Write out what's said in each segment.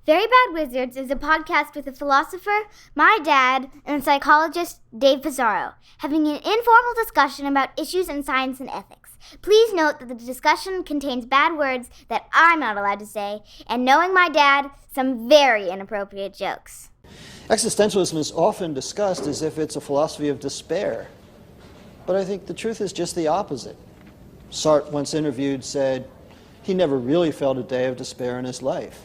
Very Bad Wizards is a podcast with a philosopher, my dad, and a psychologist, Dave Pizarro, having an informal discussion about issues in science and ethics. Please note that the discussion contains bad words that I'm not allowed to say, and knowing my dad, some very inappropriate jokes. Existentialism is often discussed as if it's a philosophy of despair. But I think the truth is just the opposite. Sartre, once interviewed, said he never really felt a day of despair in his life.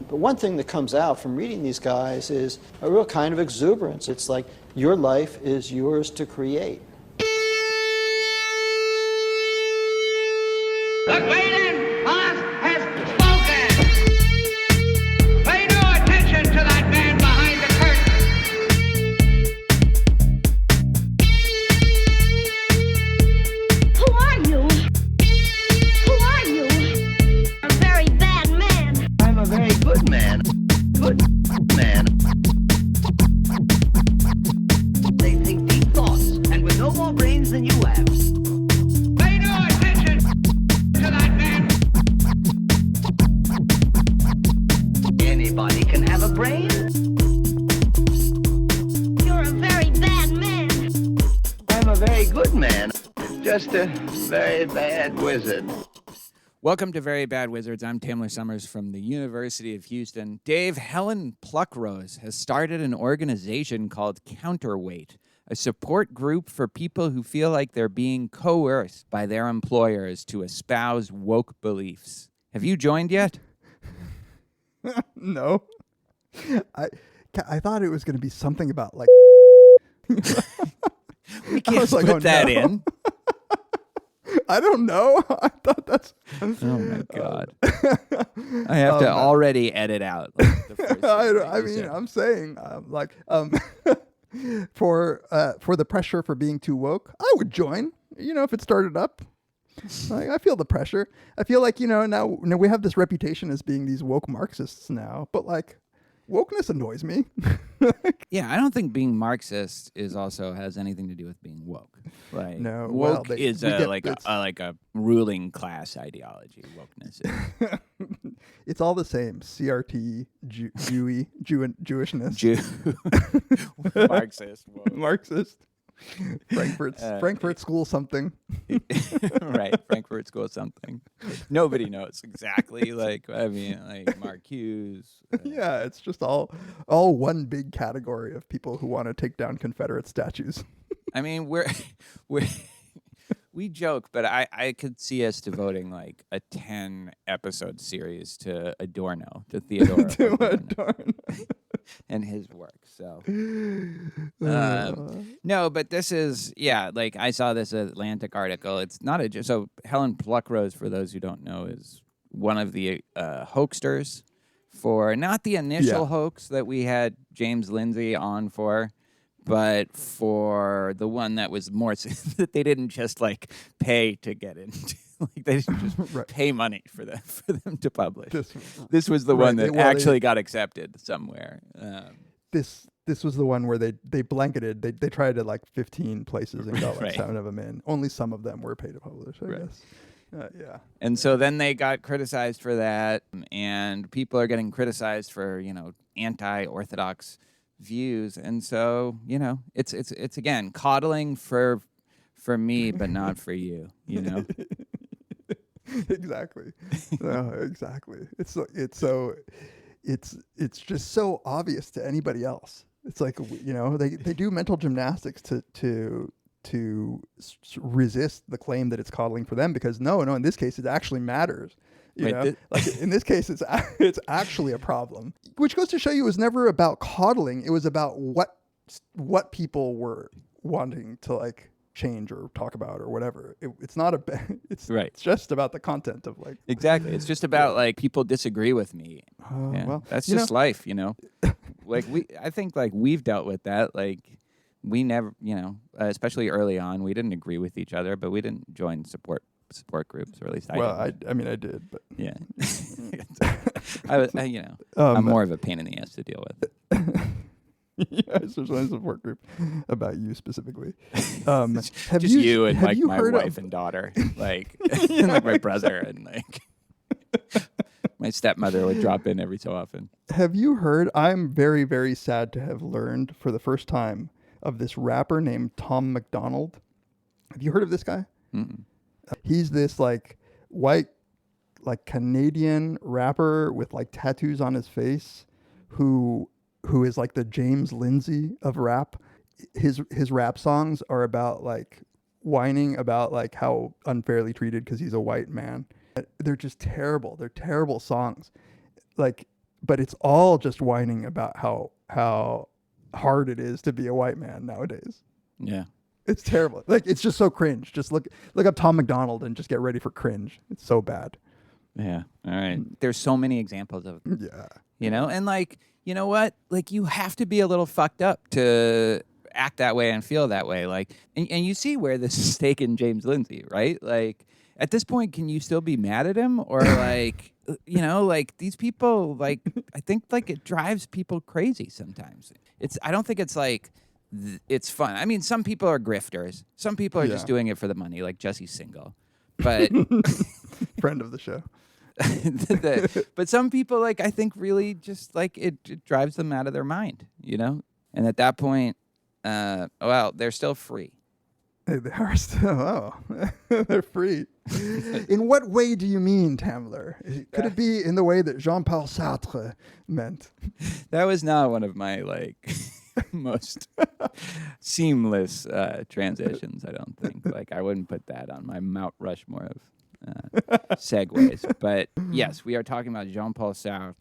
But one thing that comes out from reading these guys is a real kind of exuberance. It's like your life is yours to create. The great boss has spoken. Pay no attention to that man behind the curtain. Who are you? Who are you? A very bad man. I'm a very good man. Good man. They think deep thoughts, and with no more brains than you have. Pay no attention to that man. Anybody can have a brain. You're a very bad man. I'm a very good man. Just a very bad wizard. Welcome to Very Bad Wizards. I'm Tamler Summers from the University of Houston. Dave, Helen Pluckrose has started an organization called Counterweight, a support group for people who feel like they're being coerced by their employers to espouse woke beliefs. Have you joined yet? No. I thought it was going to be something about like. We can't put that in. I don't know. I thought that's. Oh my God! I have to already edit out. Like, the first I mean, I'm saying for the pressure for being too woke, I would join. You know, if it started up. Like, I feel the pressure. I feel like, now we have this reputation as being these woke Marxists now, but like wokeness annoys me. Yeah, I don't think being Marxist has anything to do with being woke. Right? No, woke is like a ruling class ideology. Wokeness is. It's all the same. CRT, Jewishness, Marxist, woke. Marxist. Frankfurt School something. Right, Frankfurt School something. Nobody knows exactly. Like Marcuse. Yeah, it's just all one big category of people who want to take down Confederate statues. I mean, we joke, but I could see us devoting like a 10-episode series to Adorno, to Theodore Adorno. And his work. So no, but this is like I saw this Atlantic article. It's not so Helen Pluckrose, for those who don't know, is one of the hoaxsters for not the initial hoax that we had James Lindsay on for, but for the one that was more that they didn't just like pay to get into. Like they didn't just pay money for them to publish. This was the one that actually got accepted somewhere. This was the one where they blanketed. They tried to like 15 places and got like 7 of them in. Only some of them were paid to publish, I guess. Yeah. And so then they got criticized for that, and people are getting criticized for anti-orthodox views, and so it's again coddling for me, but not for you. Exactly. No, exactly. It's just so obvious to anybody else. It's like they do mental gymnastics to resist the claim that it's coddling for them, because no, in this case it actually matters. Like in this case it's actually a problem, which goes to show you it was never about coddling. It was about what people were wanting to like change or talk about or whatever. It's not it's just about the content of like exactly. It's just about like people disagree with me. Well, that's just life, Like I think like we've dealt with that. Like we never, especially early on, we didn't agree with each other, but we didn't join support groups, or at least I didn't. I did, but yeah. I'm more of a pain in the ass to deal with. Yeah, so there's a support group about you specifically. Have just you and like my wife and daughter, like and like my brother, and like My stepmother would drop in every so often. Have you heard? I'm very, very sad to have learned for the first time of this rapper named Tom McDonald. Have you heard of this guy? Mm-mm. He's this like white, like Canadian rapper with like tattoos on his face, who is like the James Lindsay of rap. His rap songs are about like whining about like how unfairly treated because he's a white man. They're just terrible. They're terrible songs. Like, but it's all just whining about how hard it is to be a white man nowadays. Yeah. It's terrible. Like, it's just so cringe. Just look up Tom McDonald and just get ready for cringe. It's so bad. Yeah. All right. There's so many examples of, and like, you know what? Like, you have to be a little fucked up to act that way and feel that way. Like, and you see where this is taken James Lindsay, right? Like, at this point, can you still be mad at him? Or like, like these people, like, I think like it drives people crazy sometimes. I don't think it's like, it's fun. I mean, some people are grifters. Some people are just doing it for the money, like Jesse's single. But friend of the show. But some people, like, I think really just like it drives them out of their mind, And at that point, they're still free. They are still, they're free. In what way do you mean, Tamler? Could it be in the way that Jean Paul Sartre meant? That was not one of my, like, most seamless transitions, I don't think. Like, I wouldn't put that on my Mount Rushmore of segues. But, yes, we are talking about Jean Paul Sartre's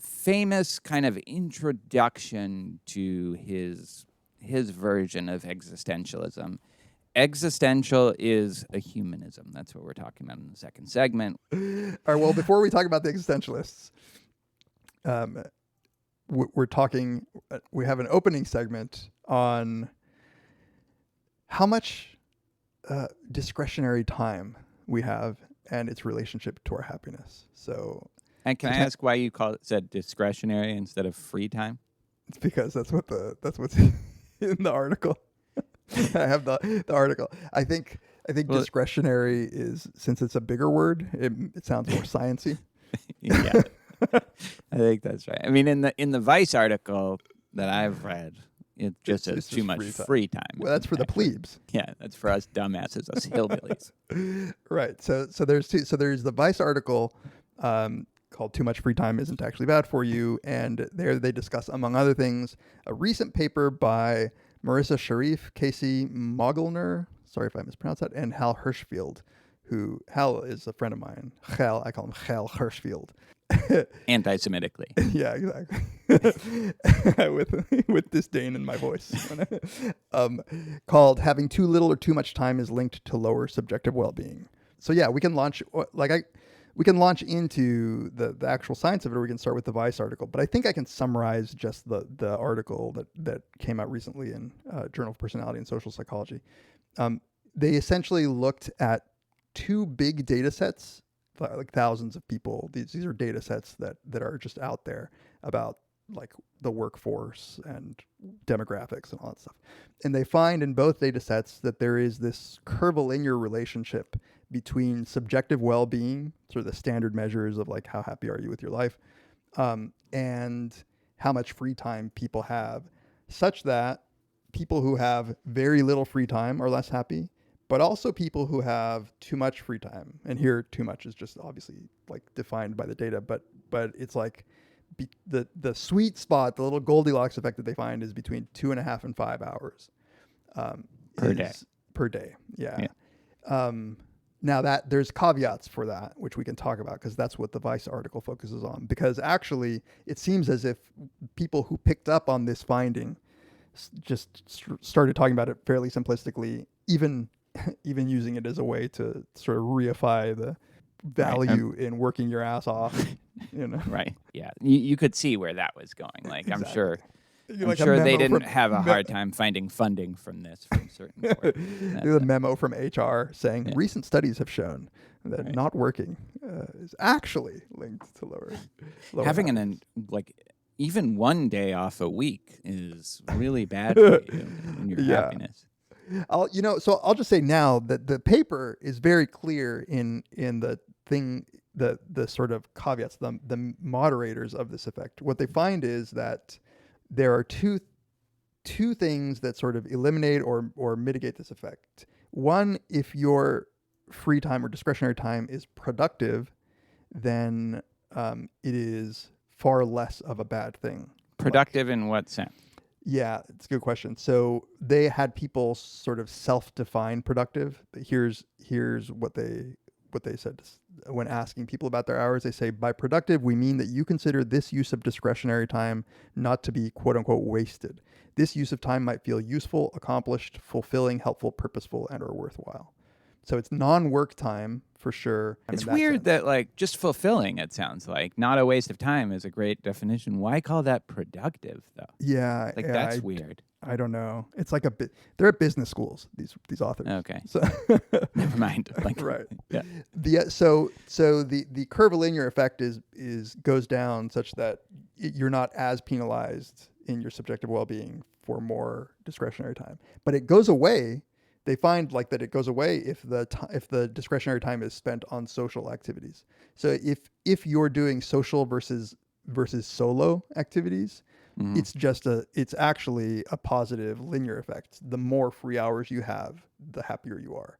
famous kind of introduction to his version of existentialism. Existential is a humanism. That's what we're talking about in the second segment. All right, well, before we talk about the existentialists, we're talking, we have an opening segment on how much discretionary time we have and its relationship to our happiness. So, and can I ask why you said discretionary instead of free time? It's because that's what's in the article. I have the article. I think discretionary is, since it's a bigger word, it sounds more sciencey. Yeah, I think that's right. I mean, in the Vice article that I've read, it just says too much free time. Well, that's for the plebes. Yeah, that's for us dumbasses, us hillbillies. Right. So there's two. So there's the Vice article called "Too Much Free Time Isn't Actually Bad for You," and there they discuss, among other things, a recent paper by Marissa Sharif, Casey Mogelner, sorry if I mispronounced that, and Hal Hirschfield, who Hal is a friend of mine. Hal, I call him Hal Hirschfield. Anti-Semitically. Yeah, exactly. with disdain in my voice. Called "Having Too Little or Too Much Time is Linked to Lower Subjective Well-Being." So yeah, we can launch into the actual science of it, or we can start with the Vice article. But I think I can summarize just the article that came out recently in Journal of Personality and Social Psychology. They essentially looked at two big data sets, like thousands of people. These are data sets that are just out there about like the workforce and demographics and all that stuff. And they find in both data sets that there is this curvilinear relationship between subjective well-being, sort of the standard measures of like how happy are you with your life, and how much free time people have, such that people who have very little free time are less happy, but also people who have too much free time. And here, too much is just obviously like defined by the data, but it's like the sweet spot, the little Goldilocks effect that they find is between 2.5 and 5 hours per day. Yeah. Now that there's caveats for that, which we can talk about, because that's what the Vice article focuses on. Because actually, it seems as if people who picked up on this finding just started talking about it fairly simplistically, even using it as a way to sort of reify the value in working your ass off. Right. Yeah. You could see where that was going. Like, exactly. I'm sure like they didn't have a hard time finding funding from this from certain the memo from HR saying recent studies have shown that not working is actually linked to lower having even one day off a week is really bad for you and your happiness. So I'll just say now that the paper is very clear in the thing the sort of caveats, the moderators of this effect. What they find is that there are two things that sort of eliminate or mitigate this effect. One, if your free time or discretionary time is productive, then it is far less of a bad thing. Productive in what sense? Yeah, it's a good question. So they had people sort of self-define productive. But here's what they said when asking people about their hours. They say, by productive, we mean that you consider this use of discretionary time not to be quote unquote wasted. This use of time might feel useful, accomplished, fulfilling, helpful, purposeful, and or worthwhile. So it's non-work time for sure. It's weird that like just fulfilling, it sounds like, not a waste of time is a great definition. Why call that productive though? Yeah. Like that's weird. I don't know. It's like they're at business schools, these authors. Okay. So never mind. Like, right. Yeah. So the curvilinear effect goes down such that you're not as penalized in your subjective well-being for more discretionary time. But it goes away. They find like that it goes away if the discretionary time is spent on social activities. So if you're doing social versus solo activities, it's actually a positive linear effect. The more free hours you have, the happier you are.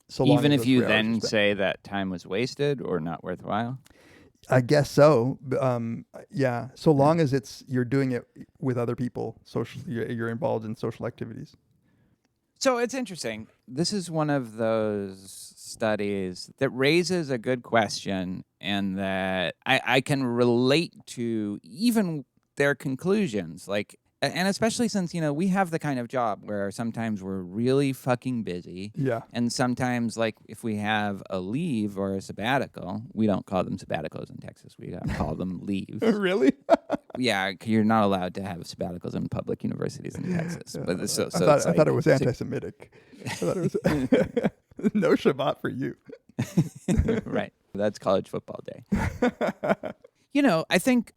So even if you then say that time was wasted or not worthwhile? I guess so. Yeah. So long as you're doing it with other people, you're involved in social activities. So it's interesting. This is one of those studies that raises a good question and that I can relate to even their conclusions. Like, and especially since, we have the kind of job where sometimes we're really fucking busy. Yeah. And sometimes, like, if we have a leave or a sabbatical, we don't call them sabbaticals in Texas. We call them leaves. Really? Yeah, you're not allowed to have sabbaticals in public universities in Texas. Yeah. But I thought it was anti-Semitic. I thought it was no Shabbat for you. Right. That's college football day. I think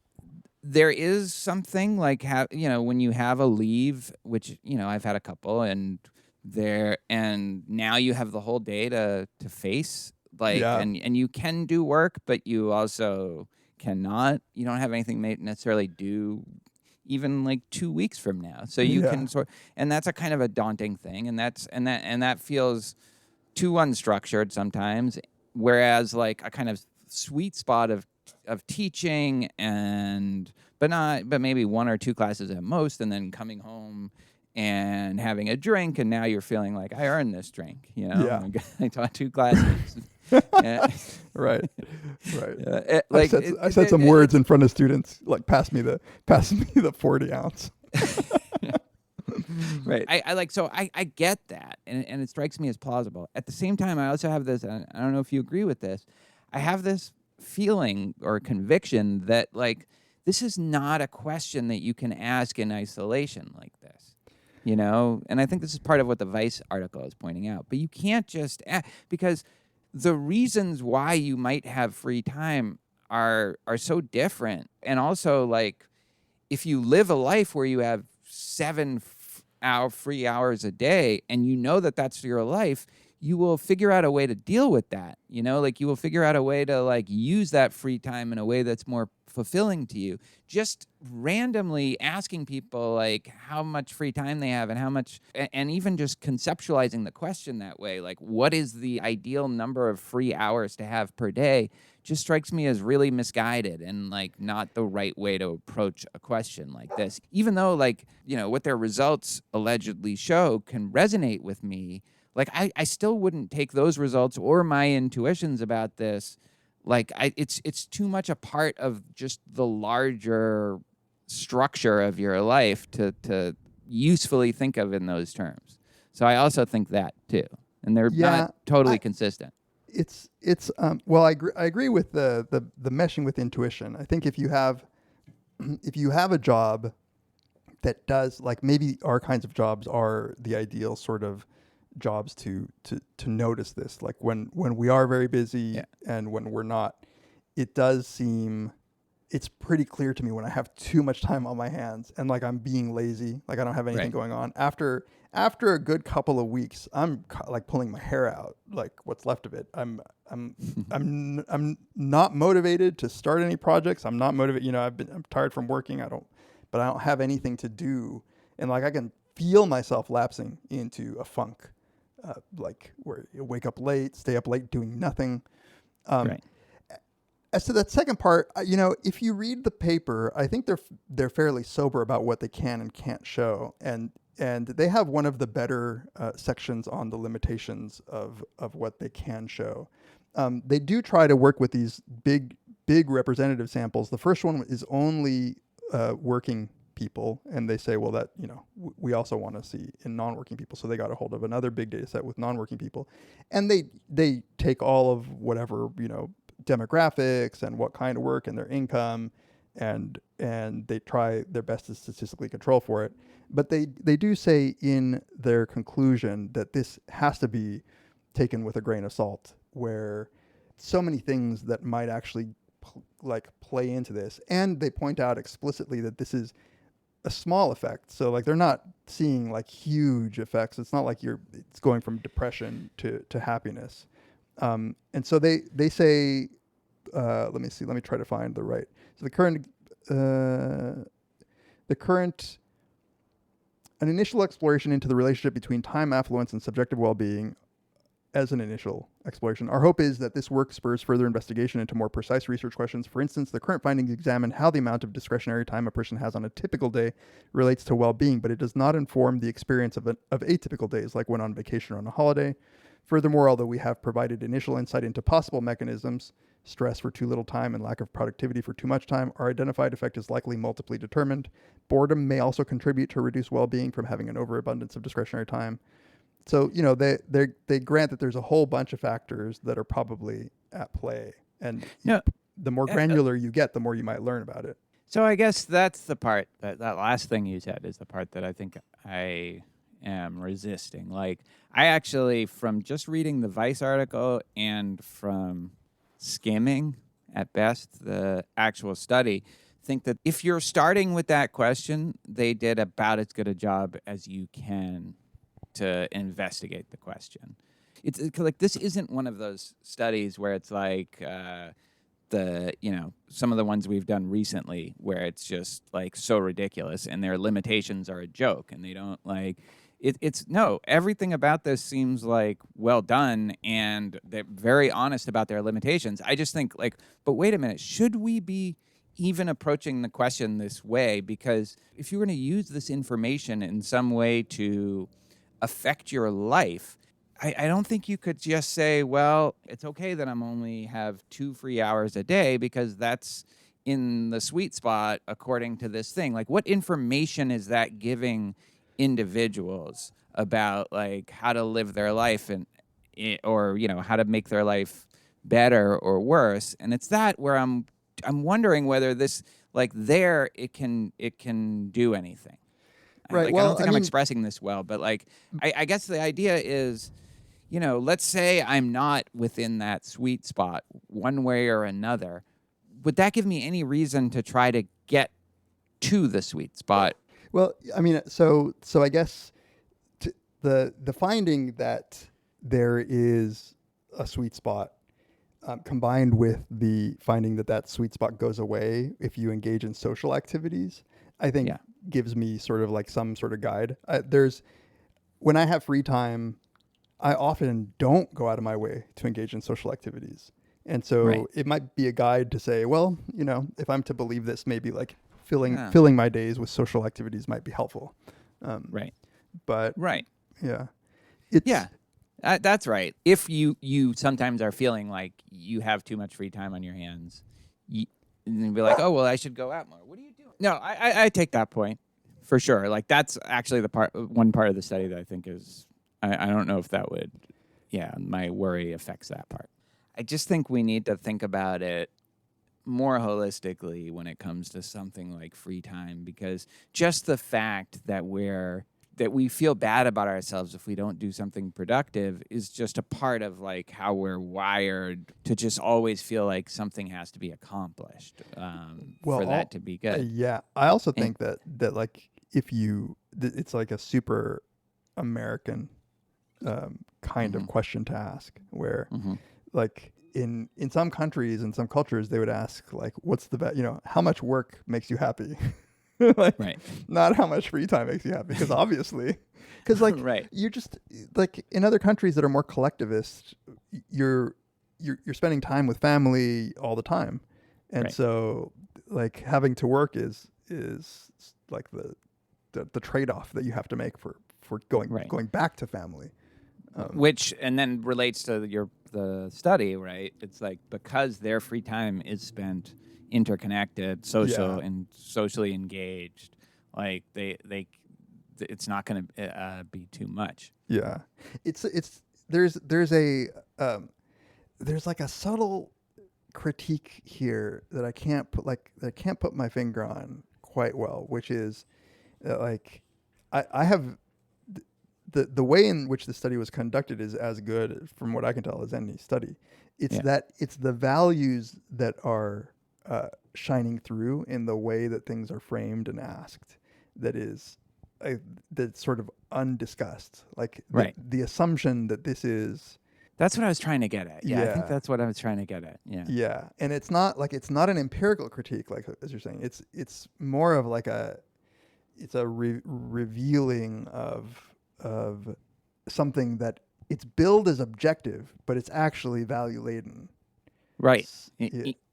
there is something like, when you have a leave, which, I've had a couple, and now you have the whole day to face, and you can do work, but you also cannot. You don't have anything necessarily due even like 2 weeks from now. So you can and that's a kind of a daunting thing, and that feels too unstructured sometimes. Whereas like a kind of sweet spot of teaching but maybe 1 or 2 classes at most, and then coming home and having a drink, and now you're feeling like I earned this drink, I taught 2 classes. Right. I said some words in front of students, like pass me the 40 ounce. Right. I get that, and it strikes me as plausible. At the same time, I also have this, and I don't know if you agree with this, I have this feeling or conviction that like this is not a question that you can ask in isolation like this, and I think this is part of what the Vice article is pointing out. But you can't just ask, because the reasons why you might have free time are so different. And also, like, if you live a life where you have 7 free hours a day and that that's your life, you will figure out a way to deal with that. You will figure out a way to like use that free time in a way that's more fulfilling to you. Just randomly asking people like how much free time they have and how much, and even just conceptualizing the question that way, like what is the ideal number of free hours to have per day, just strikes me as really misguided and like not the right way to approach a question like this. Even though like, what their results allegedly show can resonate with me, like I still wouldn't take those results or my intuitions about this. Like it's too much a part of just the larger structure of your life to usefully think of in those terms. So I also think that too, and they're not totally consistent. It's well, I agree with the meshing with intuition. I think if you have a job that does, like, maybe our kinds of jobs are the ideal sort of jobs to notice this, like when we are very busy and when we're not, it does seem it's pretty clear to me when I have too much time on my hands and like I'm being lazy, like I don't have anything Right. going on. After a good couple of weeks, I'm like pulling my hair out, like what's left of it. I'm not motivated to start any projects. I'm not motivated. You know, I'm tired from working. I don't have anything to do, and like I can feel myself lapsing into a funk, like where you wake up late, stay up late, doing nothing. Right. As to that second part, you know, if you read the paper, I think they're fairly sober about what they can and can't show, and they have one of the better sections on the limitations of what they can show. They do try to work with these big representative samples. The first one is only working people, and they say, well, that, you know, we also want to see in non-working people. So they got a hold of another big data set with non-working people, and they take all of whatever, you know, demographics and what kind of work and their income, and they try their best to statistically control for it. But they do say in their conclusion that this has to be taken with a grain of salt, where so many things that might actually play into this, and they point out explicitly that this is a small effect. So like they're not seeing like huge effects. It's not like it's going from depression to happiness. And so they say, let me try to find the right. So an initial exploration into the relationship between time affluence and subjective well-being as an initial exploration. Our hope is that this work spurs further investigation into more precise research questions. For instance, the current findings examine how the amount of discretionary time a person has on a typical day relates to well-being, but it does not inform the experience of atypical days, like when on vacation or on a holiday. Furthermore, although we have provided initial insight into possible mechanisms, stress for too little time and lack of productivity for too much time, our identified effect is likely multiply determined. Boredom may also contribute to reduced well-being from having an overabundance of discretionary time. So, you know, they grant that there's a whole bunch of factors that are probably at play. And the more granular you get, the more you might learn about it. So I guess that's the part, that last thing you said is the part that I think I am resisting. Like, I actually, from just reading the Vice article and from skimming, at best, the actual study, think that if you're starting with that question, they did about as good a job as you can to investigate the question. It's like, this isn't one of those studies where it's like some of the ones we've done recently where it's just like so ridiculous and their limitations are a joke and they don't like it's no, everything about this seems like well done and they're very honest about their limitations. I just think like, but wait a minute, should we be even approaching the question this way? Because if you were going to use this information in some way to affect your life, I don't think you could just say, well, it's okay that I'm only have 2 free hours a day because that's in the sweet spot according to this thing. Like, what information is that giving individuals about like how to live their life or, you know, how to make their life better or worse? And it's that where I'm wondering whether this, like, it can do anything. Right. Like, well, I don't think I'm expressing this well, but like, I guess the idea is, you know, let's say I'm not within that sweet spot one way or another. Would that give me any reason to try to get to the sweet spot? Well, I mean, so I guess the finding that there is a sweet spot combined with the finding that sweet spot goes away if you engage in social activities, I think gives me sort of like some sort of guide. When I have free time, I often don't go out of my way to engage in social activities. And so it might be a guide to say, well, you know, if I'm to believe this, maybe like filling my days with social activities might be helpful. But that's right. If you sometimes are feeling like you have too much free time on your hands, and then be like, oh, well, I should go out more. What are you doing? No, I take that point for sure. Like, that's actually one part of the study that I think is, I don't know if that would, my worry affects that part. I just think we need to think about it more holistically when it comes to something like free time, because just the fact that we're that we feel bad about ourselves if we don't do something productive is just a part of like how we're wired to just always feel like something has to be accomplished for that to be good. Yeah, I also think that like if it's like a super American kind of question to ask, where like in some countries and some cultures they would ask like, what's the how much work makes you happy? Like, not how much free time makes you happy, because obviously, because like you're just like in other countries that are more collectivist, you're spending time with family all the time, and so like having to work is like the trade-off that you have to make for going back to family, which and then relates to the study, right? It's like because their free time is spent interconnected, and socially engaged, like it's not going to be too much. Yeah, there's like a subtle critique here that I can't put my finger on quite well, which is like I have the way in which the study was conducted is as good, from what I can tell, as any study. It's that it's the values that are shining through in the way that things are framed and asked that's sort of undiscussed. Like the assumption that this is. That's what I was trying to get at. Yeah, I think that's what I was trying to get at. Yeah. Yeah, and it's not an empirical critique, like as you're saying. It's more of like a revealing of something that it's billed as objective, but it's actually value laden. Right.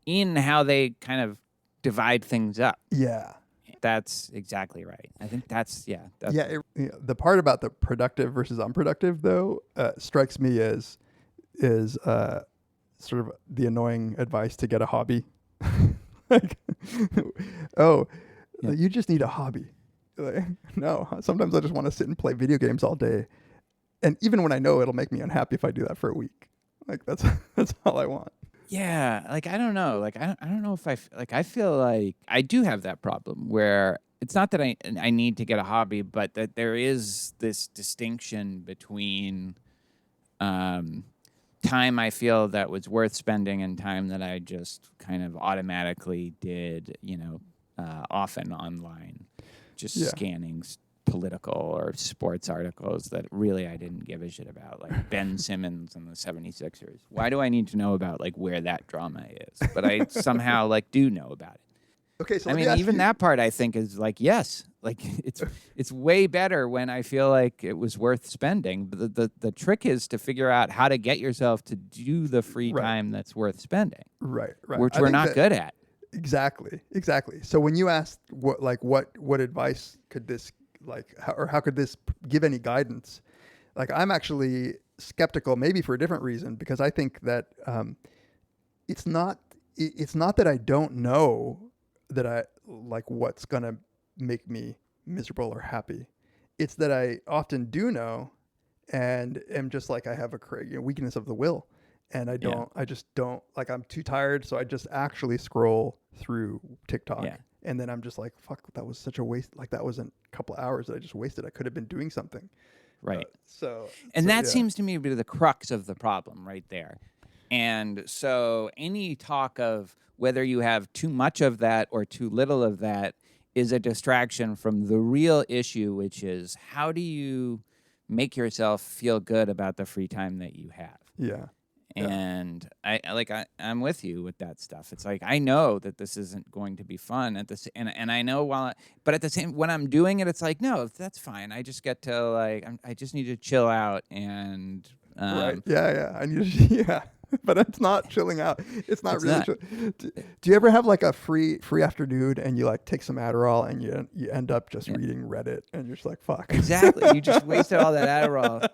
In how they kind of divide things up. Yeah. That's exactly right. I think that's. The part about the productive versus unproductive, though, strikes me as sort of the annoying advice to get a hobby. Like, you just need a hobby. Like, no, sometimes I just want to sit and play video games all day. And even when I know it'll make me unhappy if I do that for a week. Like, that's all I want. Yeah, like I don't know, like I don't know if I feel like I do have that problem where it's not that I need to get a hobby, but that there is this distinction between time I feel that was worth spending and time that I just kind of automatically did, often online, just scanning political or sports articles that really I didn't give a shit about, like Ben Simmons and the 76ers. Why do I need to know about like where that drama is? But I somehow like do know about it. Okay, so I mean, even that part I think is like, yes, like it's way better when I feel like it was worth spending. But the trick is to figure out how to get yourself to do the free time that's worth spending. Right. Which we're not good at. Exactly. So when you asked what advice could this how could this give any guidance? Like, I'm actually skeptical, maybe for a different reason, because I think that it's not that I don't know that I like what's gonna make me miserable or happy. It's that I often do know, and am just like I have a weakness of the will, and I just don't like, I'm too tired, so I just actually scroll through TikTok. Yeah. And then I'm just like, fuck, that was such a waste. Like, that was a couple of hours that I just wasted. I could have been doing something. Right. That seems to me to be the crux of the problem right there. And so any talk of whether you have too much of that or too little of that is a distraction from the real issue, which is how do you make yourself feel good about the free time that you have? Yeah. And I'm with you with that stuff. It's like I know that this isn't going to be fun and I know but at the same when I'm doing it, it's like no, that's fine. I just get to I just need to chill out and right. Yeah. I need to but it's not chilling out. It's not really. Do you ever have like a free afternoon and you like take some Adderall and you end up just reading Reddit and you're just like fuck. Exactly. You just wasted all that Adderall.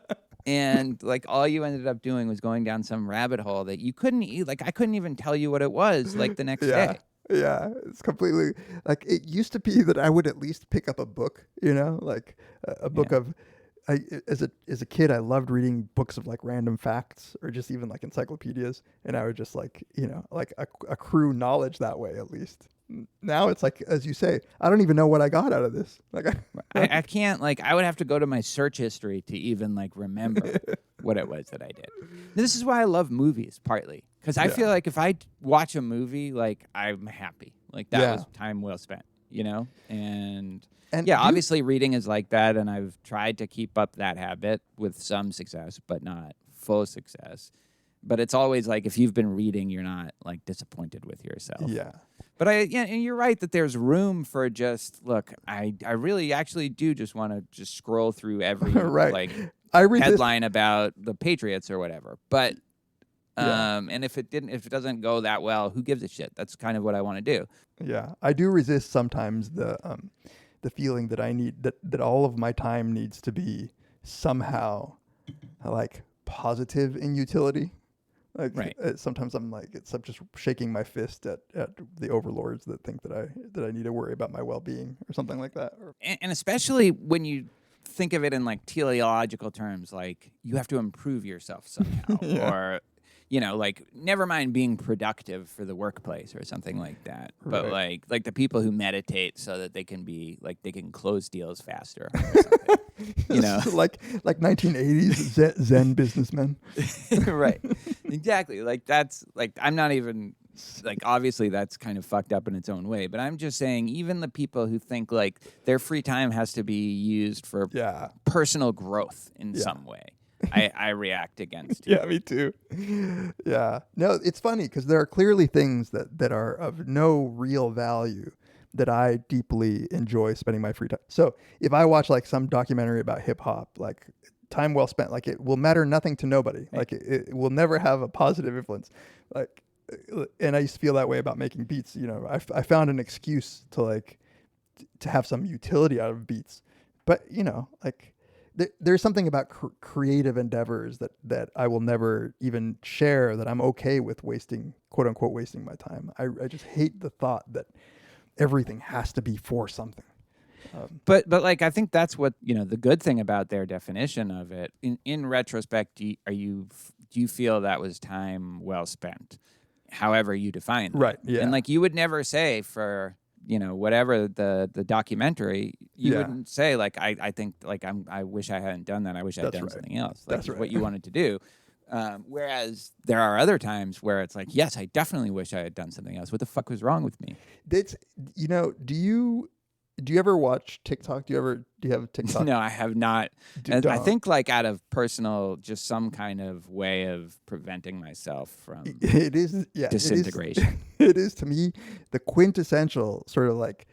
And like all you ended up doing was going down some rabbit hole that you couldn't eat. Like I couldn't even tell you what it was like the next day. Yeah, it's completely like it used to be that I would at least pick up a book, like a book of. As a kid, I loved reading books of like random facts or just even like encyclopedias, and I would just like like accrue knowledge that way at least. Now it's like, as you say, I don't even know what I got out of this. Like, I can't, like, I would have to go to my search history to even, like, remember what it was that I did. This is why I love movies, partly. Because I feel like if I watch a movie, like, I'm happy. Like, that was time well spent, you know? And obviously reading is like that, and I've tried to keep up that habit with some success, but not full success. But it's always like, if you've been reading, you're not, like, disappointed with yourself. Yeah. But and you're right that there's room for just, look, I really actually do just want to just scroll through every like headline about the Patriots or whatever. But and if it doesn't go that well, who gives a shit? That's kind of what I want to do. Yeah, I do resist sometimes the feeling that I need that all of my time needs to be somehow like positive in utility. Like sometimes I'm like, I'm just shaking my fist at the overlords that think that I need to worry about my well-being or something like that. And especially when you think of it in like teleological terms, like you have to improve yourself somehow, or like never mind being productive for the workplace or something like that. But like the people who meditate so that they can be like they can close deals faster. Or something. like 1980s Zen businessmen. Right. Exactly. Like that's like I'm not even like obviously that's kind of fucked up in its own way, but I'm just saying even the people who think like their free time has to be used for personal growth in some way. I react against. Yeah, me too. Yeah. No, it's funny because there are clearly things that are of no real value that I deeply enjoy spending my free time. So if I watch like some documentary about hip hop, like time well spent, like it will matter nothing to nobody. Like it will never have a positive influence. Like, and I used to feel that way about making beats. I found an excuse to to have some utility out of beats, but like there's something about creative endeavors that I will never even share that I'm okay with quote unquote wasting my time. I just hate the thought that everything has to be for something. But like I think that's what the good thing about their definition of it. In retrospect, do you feel that was time well spent? However you define it. Right. Yeah. And like you would never say for whatever the documentary, you wouldn't say like I think like I wish I hadn't done that. I wish I'd done something else. Like, that's what you wanted to do. Whereas there are other times where it's like, yes, I definitely wish I had done something else. What the fuck was wrong with me? Do you ever watch TikTok? Do you have TikTok? No, I have not. I think like out of personal, just some kind of way of preventing myself from disintegration. It is to me the quintessential sort of like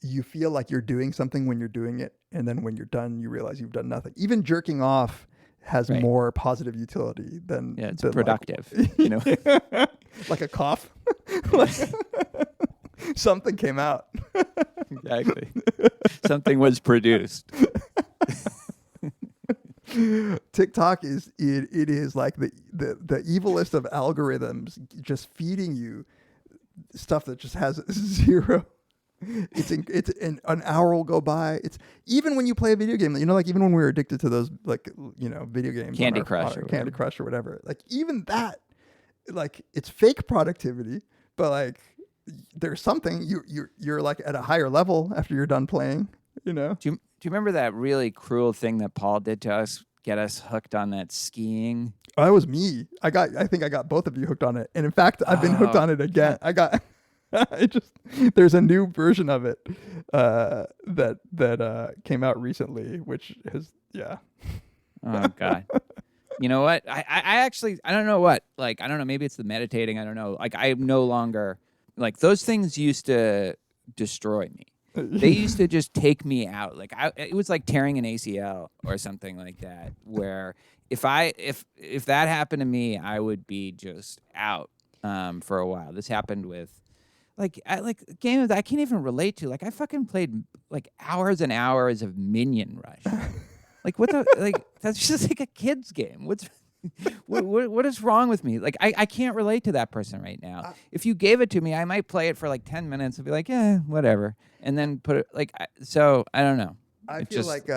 you feel like you're doing something when you're doing it, and then when you're done, you realize you've done nothing. Even jerking off has more positive utility than it's than productive. Like a cough. Something came out. Exactly. Something was produced. TikTok is like the evilest of algorithms, just feeding you stuff that just has zero. It's an hour will go by. It's even when you play a video game, like even when we were addicted to those video games, Candy Crush or whatever. Like even that, like it's fake productivity, but like there's something you're like at a higher level after you're done playing. Do you remember that really cruel thing that Paul did to us? Get us hooked on that skiing. Oh, that was me. I think I got both of you hooked on it, and in fact, I've been hooked on it again. There's a new version of it that came out recently, which has Oh God. You know what? I actually I don't know what. Like I don't know. Maybe it's the meditating. I don't know. Like I'm no longer like those things used to destroy me. They used to just take me out. Like it was like tearing an ACL or something like that. Where if that happened to me, I would be just out for a while. This happened with games that I can't even relate to. Like I fucking played like hours and hours of Minion Rush. Like what the like that's just like a kid's game. What is wrong with me? Like I can't relate to that person right now. If you gave it to me, I might play it for like 10 minutes and be like, yeah, whatever, and then put it like so. I don't know. I feel like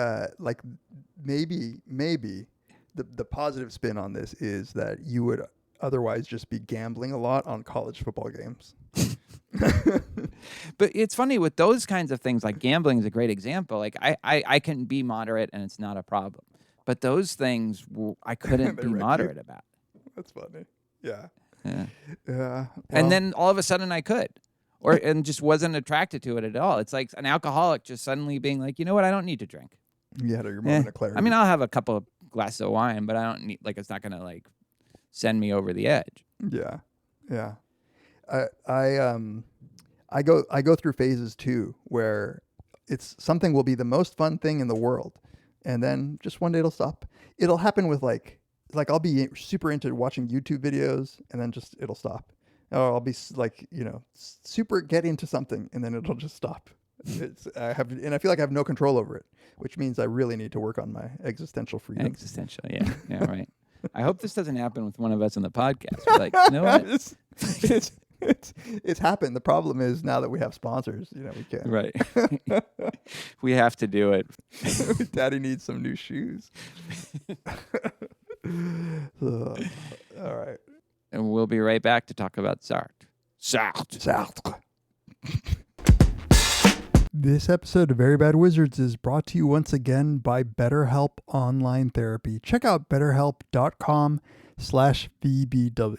maybe the positive spin on this is that you would otherwise just be gambling a lot on college football games. But it's funny with those kinds of things, like gambling is a great example. Like I can be moderate and it's not a problem. But those things I couldn't be moderate about. That's funny. Yeah. Yeah. Yeah. And then all of a sudden I could. And just wasn't attracted to it at all. It's like an alcoholic just suddenly being like, you know what, I don't need to drink. You had your moment of clarity. I mean, I'll have a couple of glasses of wine, but I don't need, like, it's not going to, like, send me over the edge. Yeah. Yeah. I go through phases too, where it's something will be the most fun thing in the world, and then just one day it'll stop. It'll happen with like I'll be super into watching YouTube videos, and then just it'll stop. Or I'll be like, super get into something, and then it'll just stop. I feel like I have no control over it, which means I really need to work on my existential freedom. Existential, yeah, right. I hope this doesn't happen with one of us on the podcast. We're like, you know what? It's happened. The problem is now that we have sponsors, we can't. Right. We have to do it. Daddy needs some new shoes. All right. And we'll be right back to talk about Sartre. Sartre. This episode of Very Bad Wizards is brought to you once again by BetterHelp Online Therapy. Check out betterhelp.com/VBW.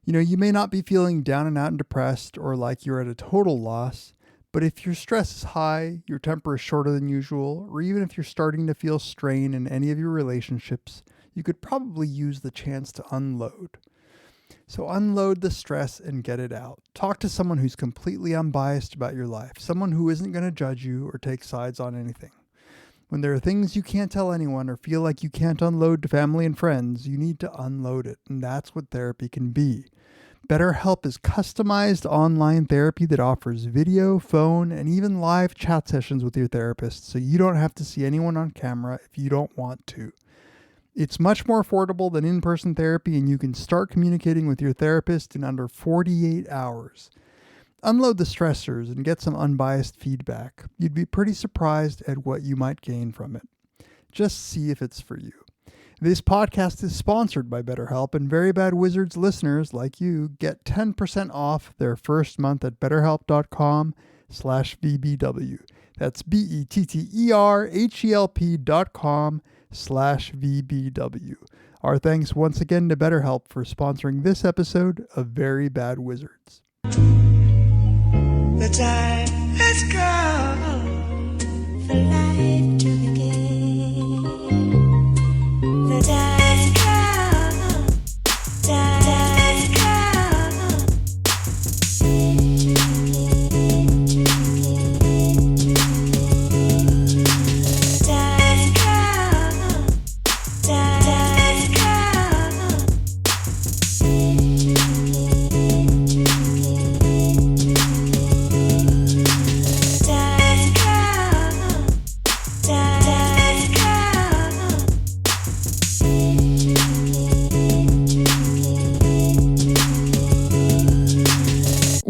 You may not be feeling down and out and depressed or like you're at a total loss, but if your stress is high, your temper is shorter than usual, or even if you're starting to feel strain in any of your relationships, you could probably use the chance to unload. So unload the stress and get it out. Talk to someone who's completely unbiased about your life, someone who isn't going to judge you or take sides on anything. When there are things you can't tell anyone or feel like you can't unload to family and friends, you need to unload it, and that's what therapy can be. BetterHelp is customized online therapy that offers video, phone, and even live chat sessions with your therapist, so you don't have to see anyone on camera if you don't want to. It's much more affordable than in-person therapy, and you can start communicating with your therapist in under 48 hours. Unload the stressors and get some unbiased feedback. You'd be pretty surprised at what you might gain from it. Just see if it's for you. This podcast is sponsored by BetterHelp, and Very Bad Wizards listeners like you get 10% off their first month at betterhelp.com/VBW. That's betterhelp.com/VBW. Our thanks once again to BetterHelp for sponsoring this episode of Very Bad Wizards. The time has come for life to begin. The time has come. Time has come. Time has come. Time has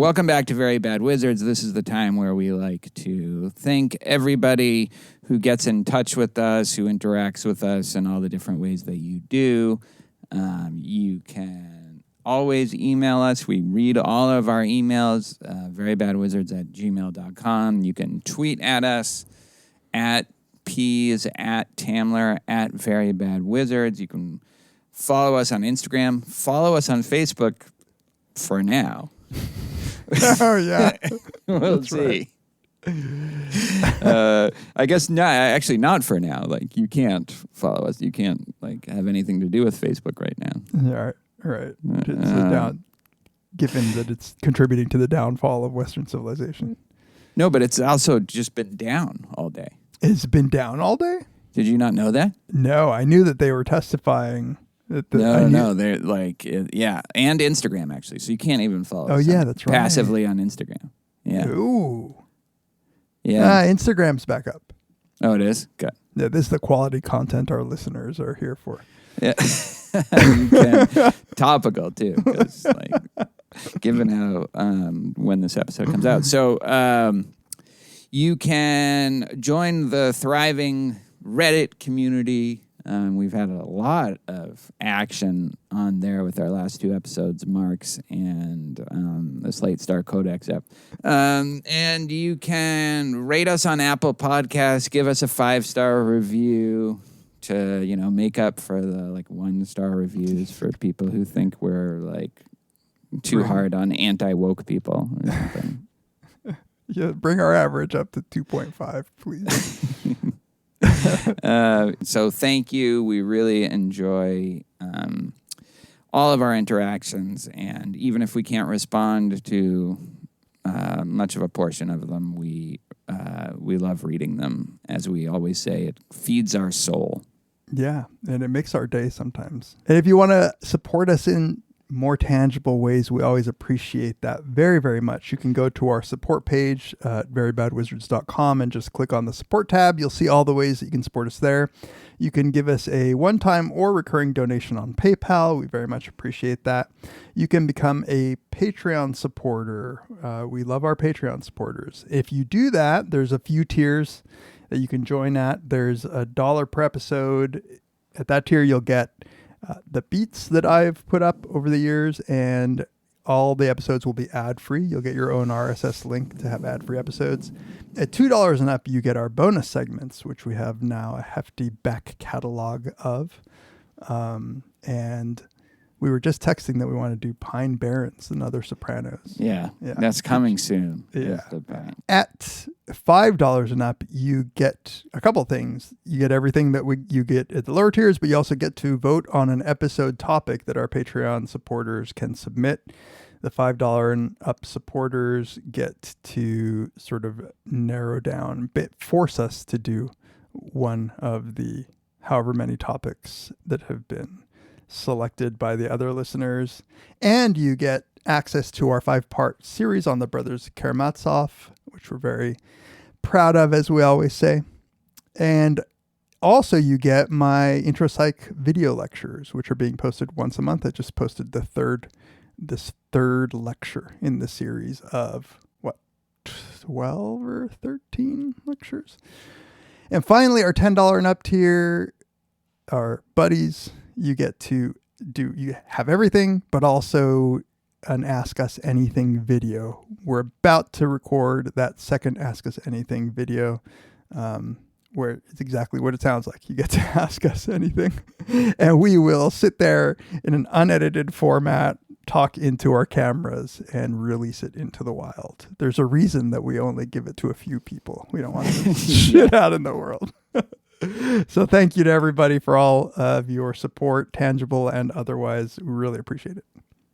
Welcome back to Very Bad Wizards. This is the time where we like to thank everybody who gets in touch with us, who interacts with us in all the different ways that you do. You can always email us. We read all of our emails, verybadwizards@gmail.com. You can tweet at us at P's, at Tamler, at Very Bad Wizards. You can follow us on Instagram. Follow us on Facebook for now. Oh, yeah. We'll That's see. I guess actually not for now. Like, you can't follow us. You can't have anything to do with Facebook right now. Yeah, right. It's given that it's contributing to the downfall of Western civilization. No, but it's also just been down all day. It's been down all day? Did you not know that? No, I knew that they were testifying. No, they're and Instagram actually. So you can't even follow. Oh yeah, that's right. Passively on Instagram. Yeah. Ooh. Yeah. Instagram's back up. Oh, it is? Good. Yeah, this is the quality content our listeners are here for. Yeah. You can. Topical too, because given how when this episode comes out, so you can join the thriving Reddit community. We've had a lot of action on there with our last 2 episodes, Marks and the Slate Star Codex app. And you can rate us on Apple Podcasts, give us a 5-star review to, make up for the 1-star reviews for people who think we're too hard on anti-woke people or something. Yeah, bring our average up to 2.5, please. So thank you. We really enjoy all of our interactions, and even if we can't respond to much of a portion of them, we love reading them. As we always say, it feeds our soul. Yeah, and it makes our day sometimes. And if you want to support us in more tangible ways, we always appreciate that very, very much. You can go to our support page at verybadwizards.com and just click on the support tab. You'll see all the ways that you can support us there. You can give us a one-time or recurring donation on PayPal. We very much appreciate that. You can become a Patreon supporter. We love our Patreon supporters. If you do that, there's a few tiers that you can join at. There's $1 per episode. At that tier, you'll get the beats that I've put up over the years, and all the episodes will be ad-free. You'll get your own RSS link to have ad-free episodes. At $2 and up, you get our bonus segments, which we have now a hefty back catalog of. And we were just texting that we want to do Pine Barrens and other Sopranos. Yeah. That's coming soon. Yeah. At $5 and up, you get a couple things. You get everything that you get at the lower tiers, but you also get to vote on an episode topic that our Patreon supporters can submit. The $5 and up supporters get to sort of narrow down, force us to do one of the however many topics that have been selected by the other listeners. And you get access to our 5-part series on the Brothers Karamazov, which we're very proud of, as we always say. And also you get my intro psych video lectures, which are being posted once a month. I just posted this third lecture in the series of 12 or 13 lectures. And finally, our $10 and up tier, our buddies, you get to you have everything, but also an Ask Us Anything video. We're about to record that second Ask Us Anything video, where it's exactly what it sounds like. You get to ask us anything, and we will sit there in an unedited format, talk into our cameras, and release it into the wild. There's a reason that we only give it to a few people. We don't want to shit out in the world. So thank you to everybody for all of your support, tangible and otherwise. We really appreciate it.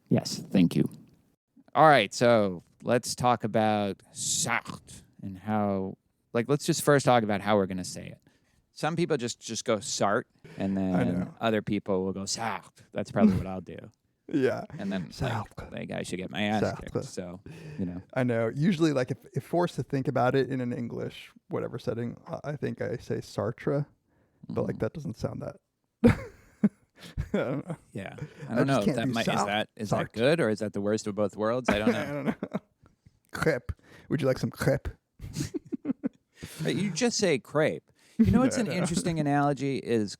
Yes, thank you. All right, so let's talk about Sartre and how, let's just first talk about how we're going to say it. Some people just go Sartre, and then other people will go Sartre. That's probably what I'll do. Yeah. And then I should get my ass kicked. So, I know. Usually, if forced to think about it in an English, whatever setting, I think I say Sartre, but that doesn't sound that. I don't know. Yeah. I don't know. Is that good, or is that the worst of both worlds? I don't know. I don't know. Crepe. Would you like some crepe? Right, you just say crepe. You know what's an interesting analogy is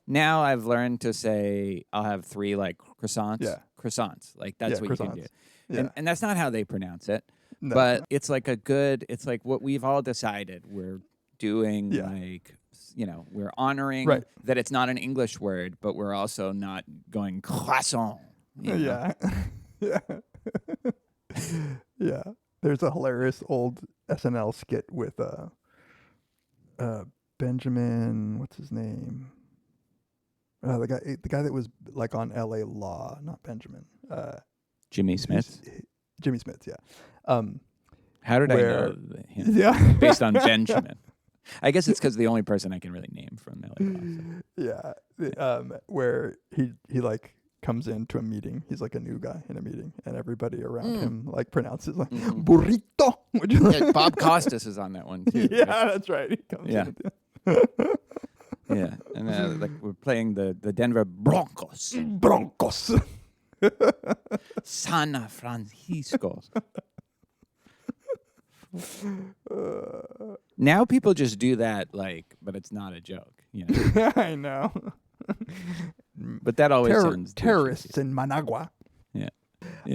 now I've learned to say I'll have 3 croissants. Yeah. Croissants. That's what croissants. You can do. Yeah. And that's not how they pronounce it. No. But it's it's what we've all decided we're doing we're honoring that it's not an English word, but we're also not going croissant. Yeah. Yeah. Yeah. There's a hilarious old SNL skit with Benjamin, what's his name? The guy that was on LA Law, not Benjamin. Jimmy Smith. Jimmy Smith, yeah. How did I know him? Yeah. Based on Benjamin. I guess it's because the only person I can really name from LA Law. Yeah. Where he comes into a meeting. He's a new guy in a meeting, and everybody around him pronounces burrito. Yeah, Bob Costas is on that one too. Yeah, that's right. He comes in. Yeah, and we're playing the Denver Broncos. San Francisco. Now people just do that, but it's not a joke. You know? I know. But that always sounds terrorists in Managua. Yeah.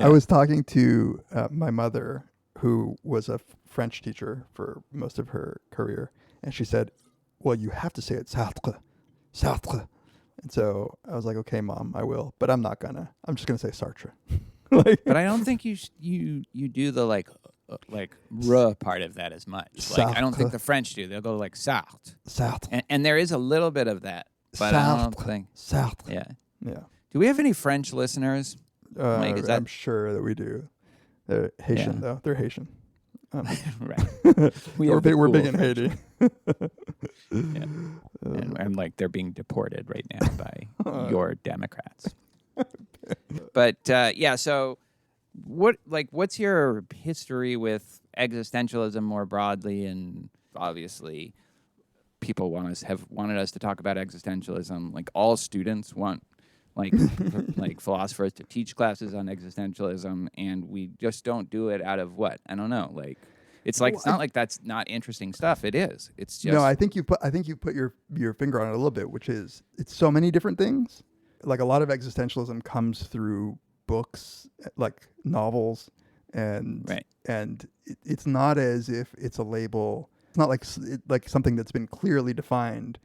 I was talking to my mother, who was a French teacher for most of her career, and she said, "Well, you have to say it Sartre, Sartre." And so I was like, "Okay, Mom, I will, but I'm not gonna. I'm just gonna say Sartre." But I don't think you do the like part of that as much. Like I don't think the French do. They'll go like Sartre. Sartre. And there is a little bit of that, but I don't think. Sartre. Yeah. Yeah. Do we have any French listeners? Mike, is that... I'm sure that we do. They're Haitian, though. They're Haitian. Right. We're big in Haiti. And like they're being deported right now by your Democrats. But so what's your history with existentialism more broadly? And obviously, people wanted us to talk about existentialism. Like all students want like philosophers to teach classes on existentialism, and we just don't do it out of what? I don't know. Like it's not like that's not interesting stuff. It is. It's just no. I think you put your finger on it a little bit, which is it's so many different things. Like a lot of existentialism comes through books, like novels, and it's not as if it's a label. It's not like something that's been clearly defined.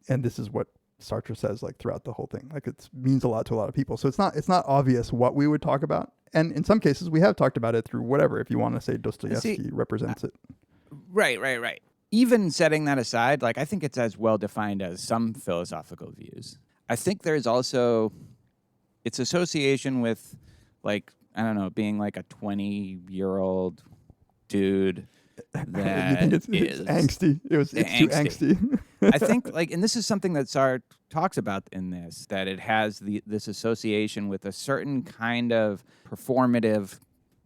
And this is what Sartre says like throughout the whole thing. Like it means a lot to a lot of people. So it's not obvious what we would talk about. And in some cases we have talked about it through whatever. If you want to say Dostoevsky represents it. Right. Even setting that aside, like I think it's as well defined as some philosophical views. I think there's also its association with like, I don't know, being like a 20-year-old dude that it's angsty. It's too angsty. I think and this is something that Sartre talks about in this, that it has this association with a certain kind of performative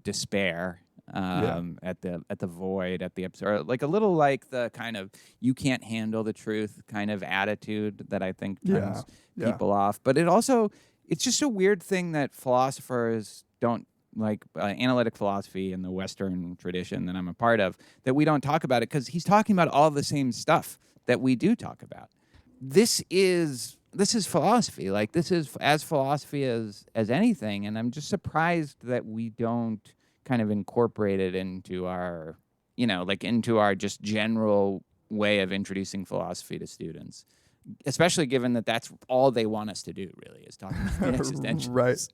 despair at the void, at the absurd, like a little like the kind of you can't handle the truth kind of attitude that I think turns people off. But it's just a weird thing that philosophers don't like, analytic philosophy in the Western tradition that I'm a part of, that we don't talk about it because he's talking about all the same stuff that we do talk about. This is philosophy. Like this is as philosophy as anything, and I'm just surprised that we don't kind of incorporate it into our, into our just general way of introducing philosophy to students. Especially given that that's all they want us to do, really, is talk about existentialism.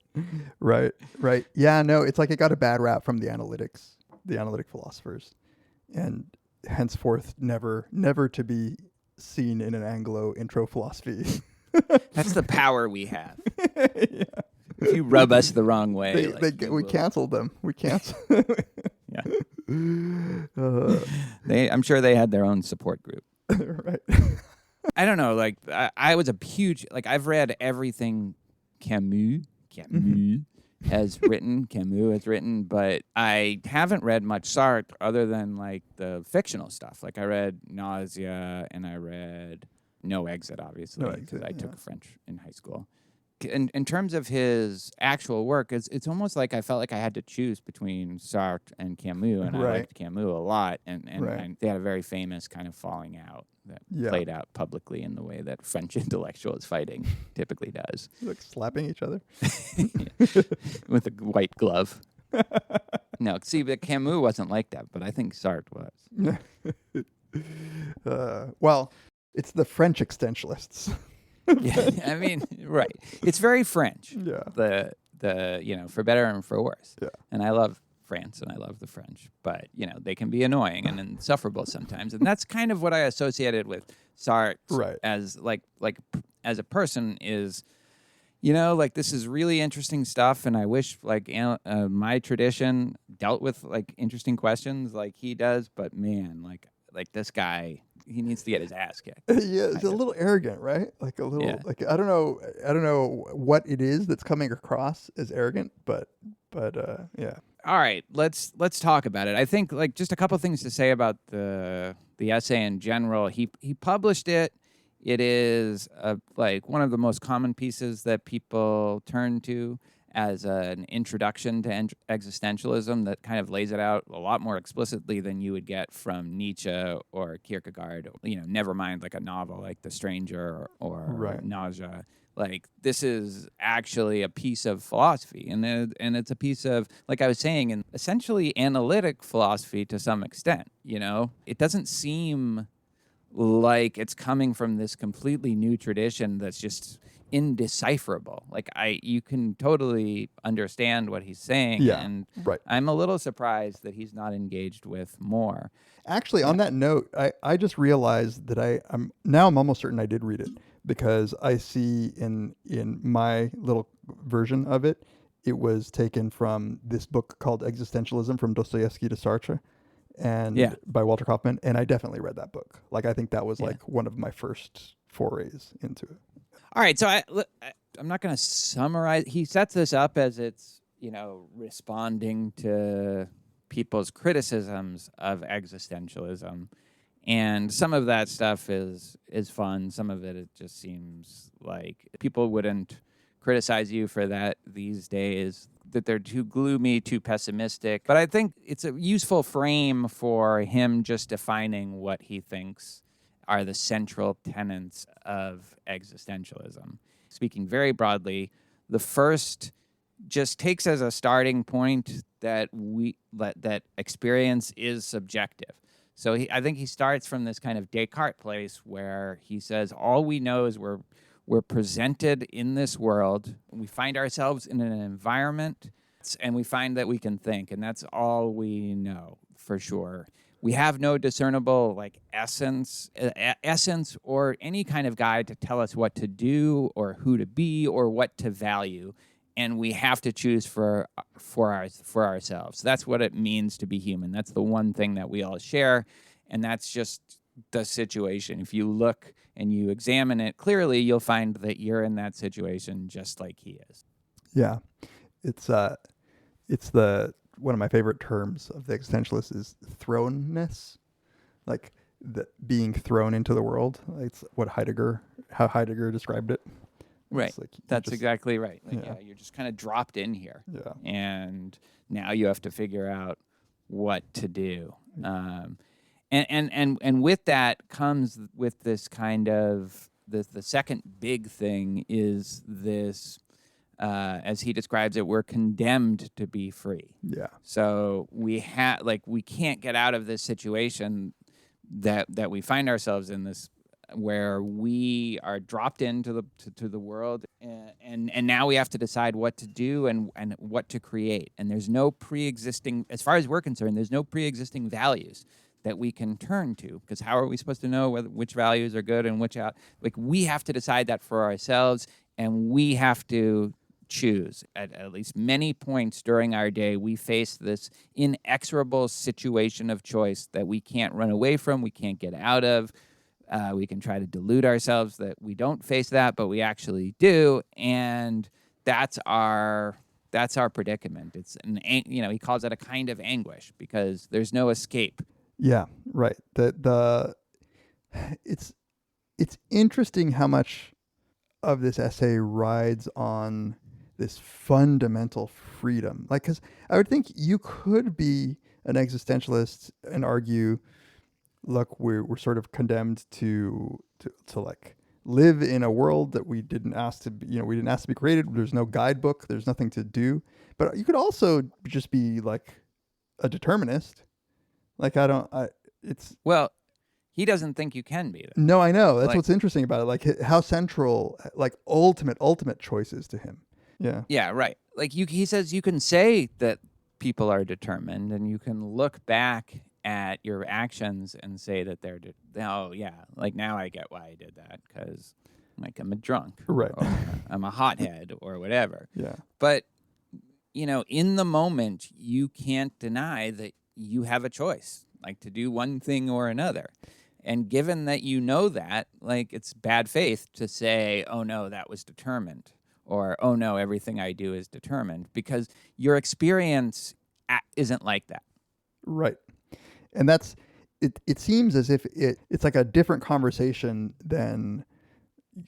Right. Yeah, no, it's like it got a bad rap from the analytic philosophers, and henceforth never to be seen in an Anglo intro philosophy. That's the power we have. Yeah. If you rub us the wrong way, we canceled them. We canceled. Yeah. I'm sure they had their own support group. Right. I don't know. Like I was a huge I've read everything Camus has written, but I haven't read much Sartre other than like the fictional stuff. Like I read Nausea and I read No Exit, obviously, because I took French in high school. In terms of his actual work, it's almost like I felt like I had to choose between Sartre and Camus, and I liked Camus a lot, and they had a very famous kind of falling out that played out publicly in the way that French intellectuals fighting typically does. Like slapping each other? With a white glove. No, see, but Camus wasn't like that, but I think Sartre was. Well, it's the French existentialists. Yeah, I mean, right. It's very French. Yeah. The for better and for worse. Yeah. And I love France and I love the French, but they can be annoying and insufferable sometimes. And that's kind of what I associated with Sartre as like as a person is, this is really interesting stuff, and I wish my tradition dealt with like interesting questions like he does, but man, like this guy, he needs to get his ass kicked. Yeah, it's a little arrogant, right? Like a little, I don't know what it is that's coming across as arrogant, but yeah. All right, let's talk about it. I think just a couple things to say about the essay in general. He published it. It is one of the most common pieces that people turn to as an introduction to existentialism that kind of lays it out a lot more explicitly than you would get from Nietzsche or Kierkegaard. Never mind like a novel like The Stranger or Right. Nausea. Like, this is actually a piece of philosophy, and it's a piece of, like I was saying, and essentially analytic philosophy to some extent. It doesn't seem like it's coming from this completely new tradition that's just indecipherable. Like, you can totally understand what he's saying, Yeah, and right. I'm a little surprised that he's not engaged with more. Actually, on that note, I just realized that I'm almost certain I did read it, because I see in my little version of it, it was taken from this book called Existentialism, From Dostoevsky to Sartre, and by Walter Kaufman, and I definitely read that book. Like, I think that was like one of my first forays into it. All right, so I'm not going to summarize. He sets this up as it's, responding to people's criticisms of existentialism. And some of that stuff is fun. Some of it just seems like people wouldn't criticize you for that these days, that they're too gloomy, too pessimistic. But I think it's a useful frame for him just defining what he thinks are the central tenets of existentialism. Speaking very broadly, the first just takes as a starting point that that experience is subjective. So I think he starts from this kind of Descartes place where he says all we know is we're presented in this world. We find ourselves in an environment, and we find that we can think, and that's all we know for sure. We have no discernible essence or any kind of guide to tell us what to do or who to be or what to value, and we have to choose for ourselves. That's what it means to be human. That's the one thing that we all share, and that's just the situation. If you look and you examine it clearly, you'll find that you're in that situation just like he is. Yeah, it's one of my favorite terms of the existentialist is thrownness, like the being thrown into the world. It's how Heidegger described it. Right. That's exactly right. You're just kind of dropped in here. Yeah. And now you have to figure out what to do. And with that comes with this kind of the second big thing is this, as he describes it, we're condemned to be free. Yeah. So we can't get out of this situation that we find ourselves in, this where we are dropped into the world, and now we have to decide what to do and what to create. And there's no pre-existing, as far as we're concerned, there's no pre-existing values that we can turn to, because how are we supposed to know which values are good and which out? We have to decide that for ourselves, and we have to choose. At least many points during our day, we face this inexorable situation of choice that we can't run away from, we can't get out of. We can try to delude ourselves that we don't face that, but we actually do, and that's our predicament. It's he calls it a kind of anguish because there's no escape. Yeah, right. It's interesting how much of this essay rides on this fundamental freedom. Because I would think you could be an existentialist and argue, look, we're sort of condemned to live in a world that we didn't ask to be, we didn't ask to be created. There's no guidebook. There's nothing to do. But you could also just be like a determinist. Well, he doesn't think you can be that. No, I know. That's what's interesting about it. Like how central, ultimate choices to him. Yeah. Yeah, right. He says you can say that people are determined, and you can look back at your actions and say that they're, now I get why I did that, because I'm a drunk. Right. Or I'm a hothead or whatever. Yeah. But, in the moment, you can't deny that you have a choice, to do one thing or another. And given that that, it's bad faith to say, oh no, that was determined, or oh no, everything I do is determined, because your experience isn't like that. Right. And that's, it seems as if it's like a different conversation than,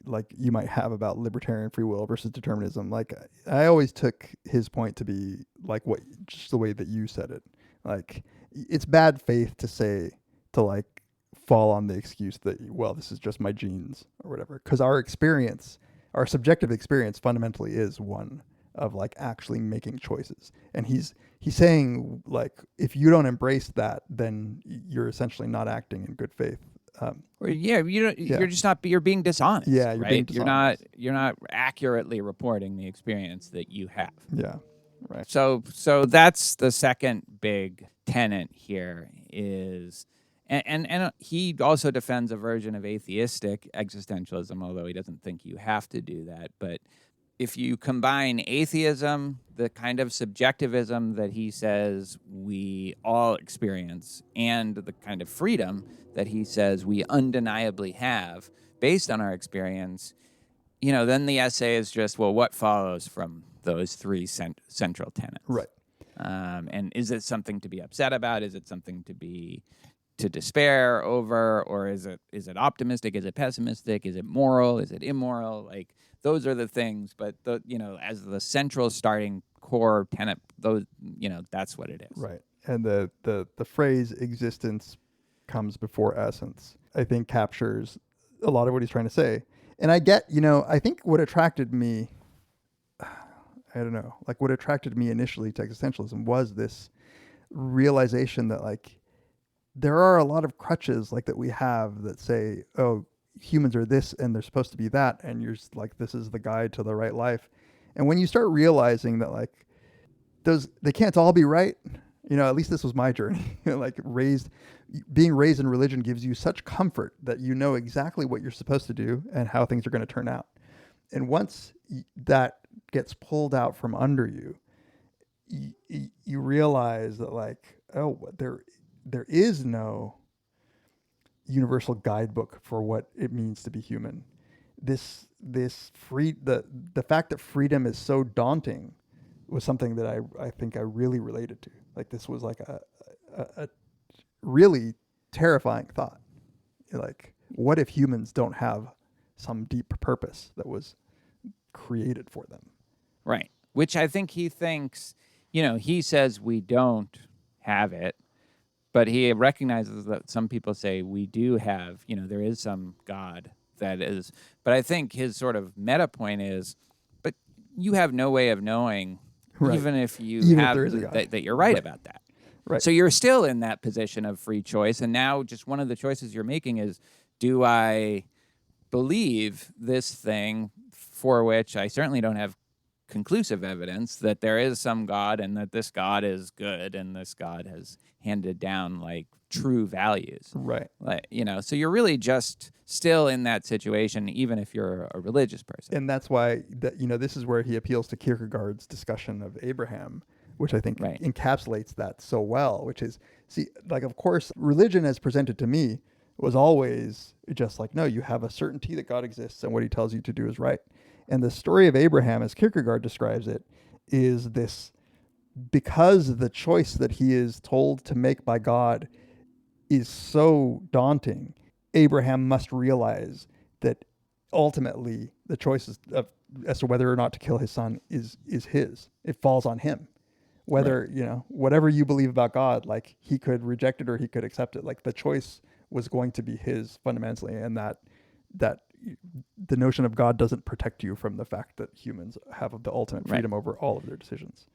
like you might have about libertarian free will versus determinism. Like I always took his point to be like just the way that you said it. Like it's bad faith to like fall on the excuse that, well, this is just my genes or whatever. Because our subjective experience fundamentally is one of like actually making choices. And he's saying like, if you don't embrace that, then you're essentially not acting in good faith. You're just not. You're being dishonest. Yeah, you're right? being dishonest. You're not accurately reporting the experience that you have. Yeah, right. So that's the second big tenet here is, and he also defends a version of atheistic existentialism, although he doesn't think you have to do that. But if you combine atheism, the kind of subjectivism that he says we all experience, and the kind of freedom that he says we undeniably have based on our experience, then the essay is just, well, what follows from those three central tenets? Right. And is it something to be upset about? Is it something to despair over? Or is it optimistic? Is it pessimistic? Is it moral? Is it immoral? Like, those are the things. But as the central starting core tenet, that's what it is. Right. And the phrase existence comes before essence, I think captures a lot of what he's trying to say. And I get, I think what attracted me, what attracted me initially to existentialism was this realization that like there are a lot of crutches like that we have that say, oh, humans are this and they're supposed to be that, and you're just like, this is the guide to the right life. And when you start realizing that like they can't all be right, at least this was my journey. Like being raised in religion gives you such comfort that you know exactly what you're supposed to do and how things are going to turn out. And once that gets pulled out from under you, you realize that like, oh, there is no universal guidebook for what it means to be human. The fact that freedom is so daunting was something that I think I really related to. Like this was like a really terrifying thought. Like, what if humans don't have some deep purpose that was created for them? Right. Which I think he thinks, he says we don't have it, but he recognizes that some people say we do have, there is some God that is. But I think his sort of meta point is, but you have no way of knowing, right, even if you even have if there is a God. that you're right about that. Right. So you're still in that position of free choice. And now just one of the choices you're making is, do I believe this thing for which I certainly don't have conclusive evidence that there is some God and that this God is good and this God has handed down like true values. Right. Like, so you're really just still in that situation, even if you're a religious person. And that's why this is where he appeals to Kierkegaard's discussion of Abraham, which I think encapsulates that so well, which is, of course, religion as presented to me was always just like, no, you have a certainty that God exists and what he tells you to do is right. And the story of Abraham, as Kierkegaard describes it, is this, because the choice that he is told to make by God is so daunting, Abraham must realize that ultimately the choice as to whether or not to kill his son is his. It falls on him. Whether, whatever you believe about God, like he could reject it or he could accept it. Like the choice was going to be his fundamentally, and that the notion of God doesn't protect you from the fact that humans have the ultimate freedom over all of their decisions.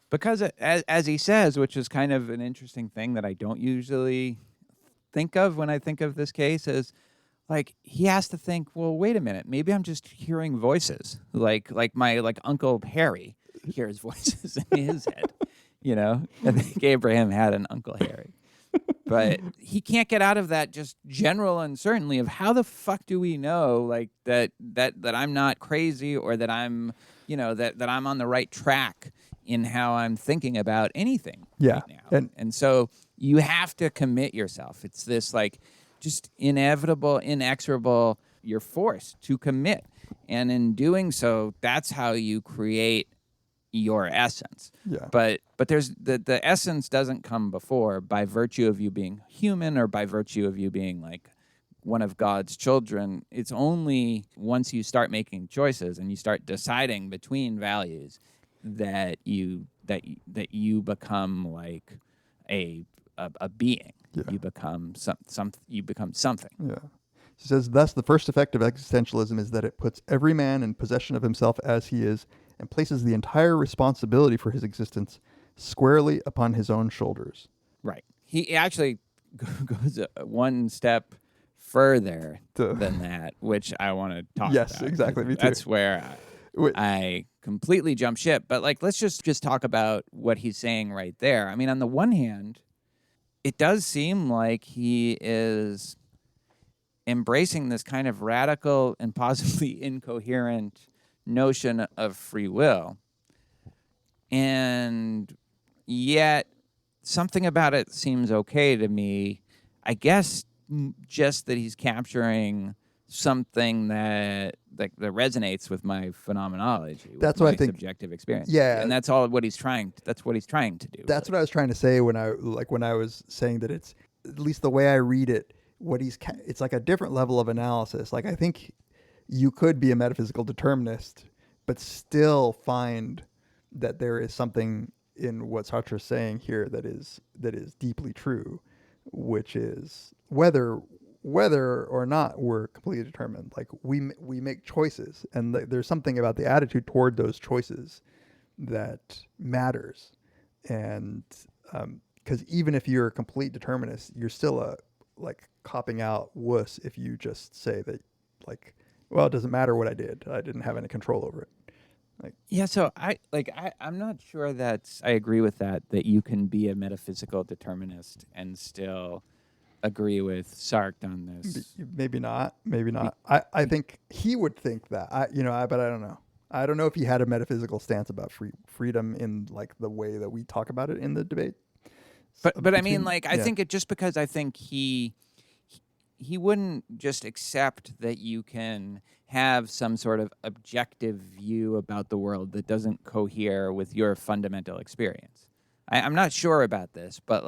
Because as he says, which is kind of an interesting thing that I don't usually think of when I think of this case, is like he has to think, well, wait a minute, maybe I'm just hearing voices, like my Uncle Harry hears voices in his head. I think Abraham had an Uncle Harry. But he can't get out of that just general uncertainty of how the fuck do we know like that I'm not crazy, or that I'm that I'm on the right track in how I'm thinking about anything right now. And so you have to commit yourself. It's this like just inevitable, inexorable, you're forced to commit. And in doing so, that's how you create your essence. Yeah. But there's the essence doesn't come before by virtue of you being human or by virtue of you being like one of God's children, it's only once you start making choices and you start deciding between values that you become like a being. Yeah. You become you become something. Yeah. She says, thus, the first effect of existentialism is that it puts every man in possession of himself as he is and places the entire responsibility for his existence squarely upon his own shoulders. Right. He actually goes one step further than that, which I want to talk about. Yes, exactly. Me too. That's where I completely jump ship. But like, let's just talk about what he's saying right there. I mean, on the one hand, it does seem like he is embracing this kind of radical and possibly incoherent notion of free will. And yet something about it seems okay to me. I guess just that he's capturing something that resonates with my phenomenology. That's with what my I think. Subjective experience. Yeah. And that's all what he's trying. That's what he's trying to do. That's what I was trying to say when I was saying that it's, at least the way I read it, it's like a different level of analysis. Like, I think you could be a metaphysical determinist, but still find that there is something in what Sartre is saying here that is deeply true, which is whether or not we're completely determined. Like, we make choices, and there's something about the attitude toward those choices that matters. And because even if you're a complete determinist, you're still a copping out wuss if you just say that, like, well, it doesn't matter what I did. I didn't have any control over it. Yeah, so I'm not sure that I agree with that you can be a metaphysical determinist and still agree with Sartre on this. Maybe not. I think he would think that. But I don't know. I don't know if he had a metaphysical stance about freedom in like the way that we talk about it in the debate. But I mean, I think it just because I think he wouldn't just accept that you can have some sort of objective view about the world that doesn't cohere with your fundamental experience. I'm not sure about this, but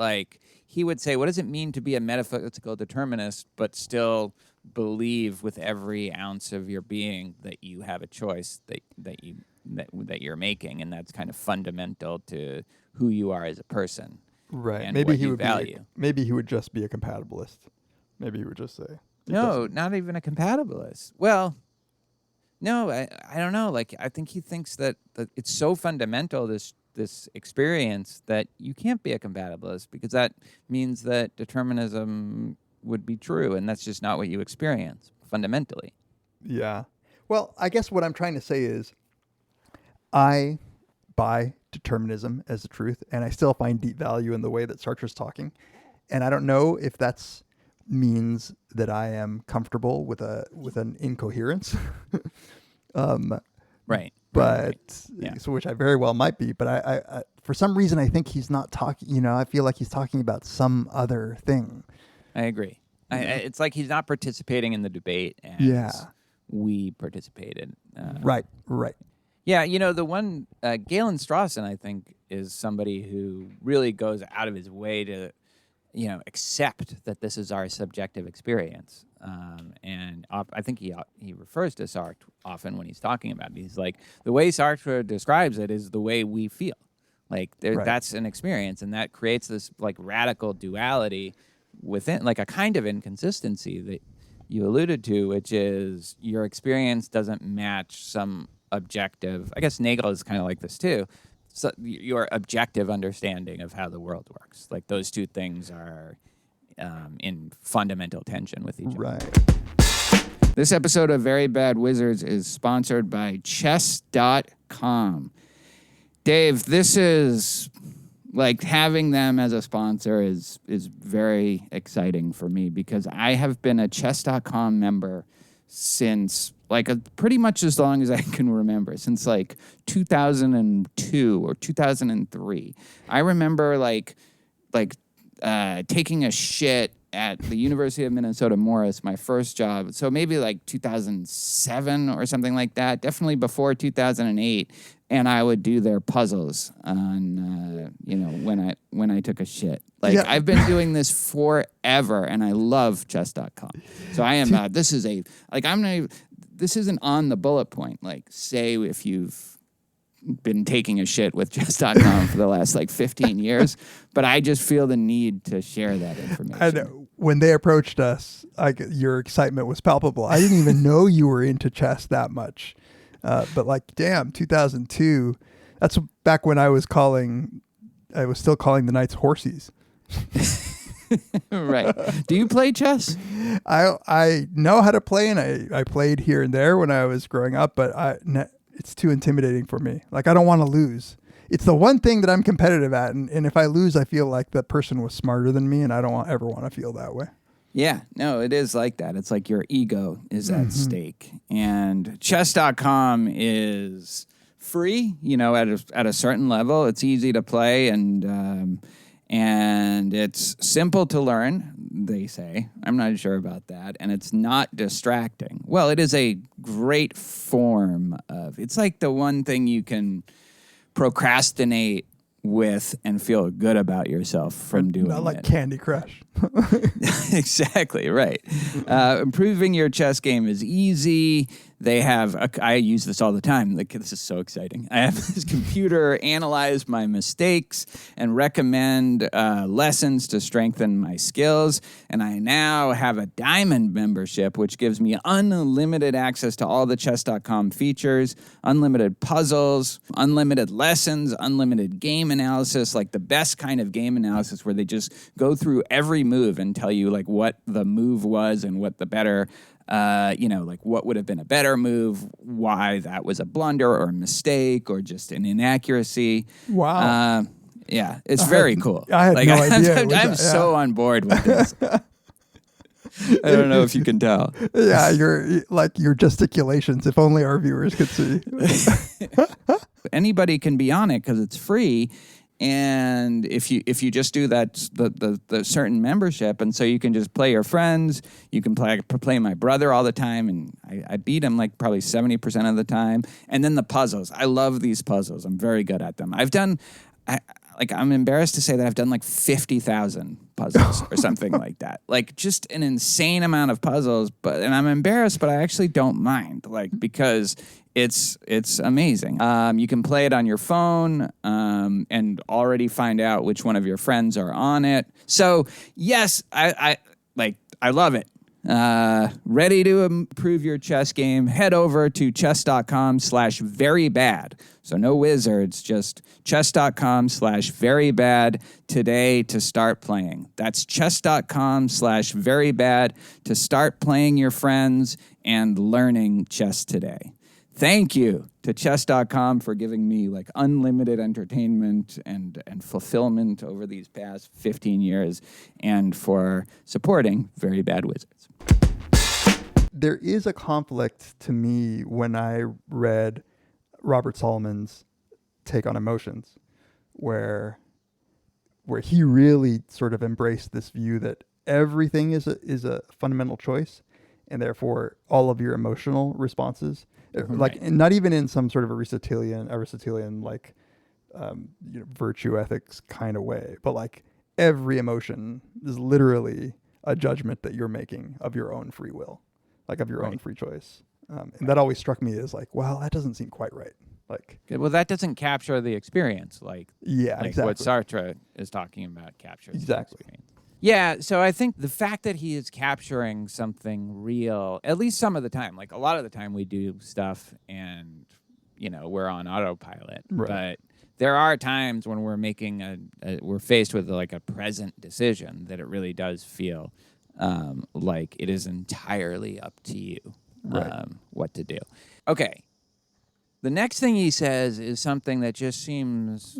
he would say, what does it mean to be a metaphysical determinist but still believe with every ounce of your being that you have a choice that you're making, and that's kind of fundamental to who you are as a person. Right. And maybe what he you would value. Maybe he would just be a compatibilist. Maybe he would just say. No, not even a compatibilist. Well, no, I don't know. I think he thinks that it's so fundamental, this experience, that you can't be a compatibilist because that means that determinism would be true, and that's just not what you experience fundamentally. Yeah. Well, I guess what I'm trying to say is I buy determinism as the truth, and I still find deep value in the way that Sartre's talking. And I don't know if that's means that I am comfortable with an incoherence. Right. But Yeah. so, which I very well might be, but I for some reason I think he's not talking. I feel like he's talking about some other thing. I agree. It's like he's not participating in the debate as we participated. Right. Yeah, the one, Galen Strawson, I think, is somebody who really goes out of his way to, accept that this is our subjective experience. And I think he refers to Sartre often when he's talking about it. He's like, the way Sartre describes it is the way we feel. That's an experience, and that creates this, radical duality within, a kind of inconsistency that you alluded to, which is your experience doesn't match some objective. I guess Nagel is kind of like this too. So your objective understanding of how the world works, those two things are in fundamental tension with each other. Right. This episode of Very Bad Wizards is sponsored by chess.com. Dave, this is having them as a sponsor is very exciting for me because I have been a chess.com member since pretty much as long as I can remember, since 2002 or 2003. I remember taking a shit at the University of Minnesota Morris, my first job. So maybe like 2007 or something like that. Definitely before 2008. And I would do their puzzles on, when I took a shit. Like I've been doing this forever, and I love chess.com. So I am. This isn't on the bullet point. Like, say if you've been taking a shit with chess.com for the last 15 years, but I just feel the need to share that information. I know. When they approached us, your excitement was palpable. I didn't even know you were into chess that much. But damn, 2002, that's back when I was still calling the knights horsies. Right. Do you play chess? I know how to play, and I played here and there when I was growing up, but it's too intimidating for me. I don't want to lose. It's the one thing that I'm competitive at, and if I lose, I feel like the person was smarter than me, and I don't ever want to feel that way. Yeah, no, it is like that. It's like your ego is at stake. And chess.com is free, at a certain level. It's easy to play, and it's simple to learn, they say. I'm not sure about that. And it's not distracting. Well, it is a great form of, it's like the one thing you can procrastinate with and feel good about yourself from doing it. Not like Candy Crush. Exactly, right. Improving your chess game is easy. They have, I use this all the time. This is so exciting. I have this computer analyze my mistakes and recommend lessons to strengthen my skills. And I now have a diamond membership, which gives me unlimited access to all the chess.com features, unlimited puzzles, unlimited lessons, unlimited game analysis, like the best kind of game analysis where they just go through every move and tell you what the move was and what the better what would have been a better move, why that was a blunder or a mistake or just an inaccuracy. Wow. Yeah, it's very cool. I had no idea. I'm so on board with this. I don't know if you can tell. Yeah, your gesticulations, if only our viewers could see. Anybody can be on it because it's free. And if you just do that, the certain membership, and so you can just play your friends, you can play my brother all the time, and I beat him probably 70% of the time. And then the puzzles, I love these puzzles. I'm very good at them. I'm embarrassed to say that I've done 50,000 puzzles or something like that. Just an insane amount of puzzles, and I'm embarrassed, but I actually don't mind, because it's amazing. You can play it on your phone and already find out which one of your friends are on it. So yes, I love it. Ready to improve your chess game? Head over to chess.com/verybad. So no wizards, just chess.com/verybad today to start playing. That's chess.com/verybad to start playing your friends and learning chess today. Thank you to chess.com for giving me unlimited entertainment and fulfillment over these past 15 years and for supporting Very Bad Wizards. There is a conflict to me when I read Robert Solomon's take on emotions, where he really sort of embraced this view that everything is a fundamental choice, and therefore all of your emotional responses, Right. and not even in some sort of Aristotelian virtue ethics kind of way, but every emotion is literally a judgment that you're making of your own free will, of your own free choice. And that always struck me as well, that doesn't seem quite right. Well, that doesn't capture the experience, exactly. what Sartre is talking about captures. Exactly. The experience. Yeah, so I think the fact that he is capturing something real, at least some of the time, a lot of the time we do stuff and, we're on autopilot. Right. But there are times when we're making we're faced with a present decision that it really does feel like it is entirely up to you what to do. Okay. The next thing he says is something that just seems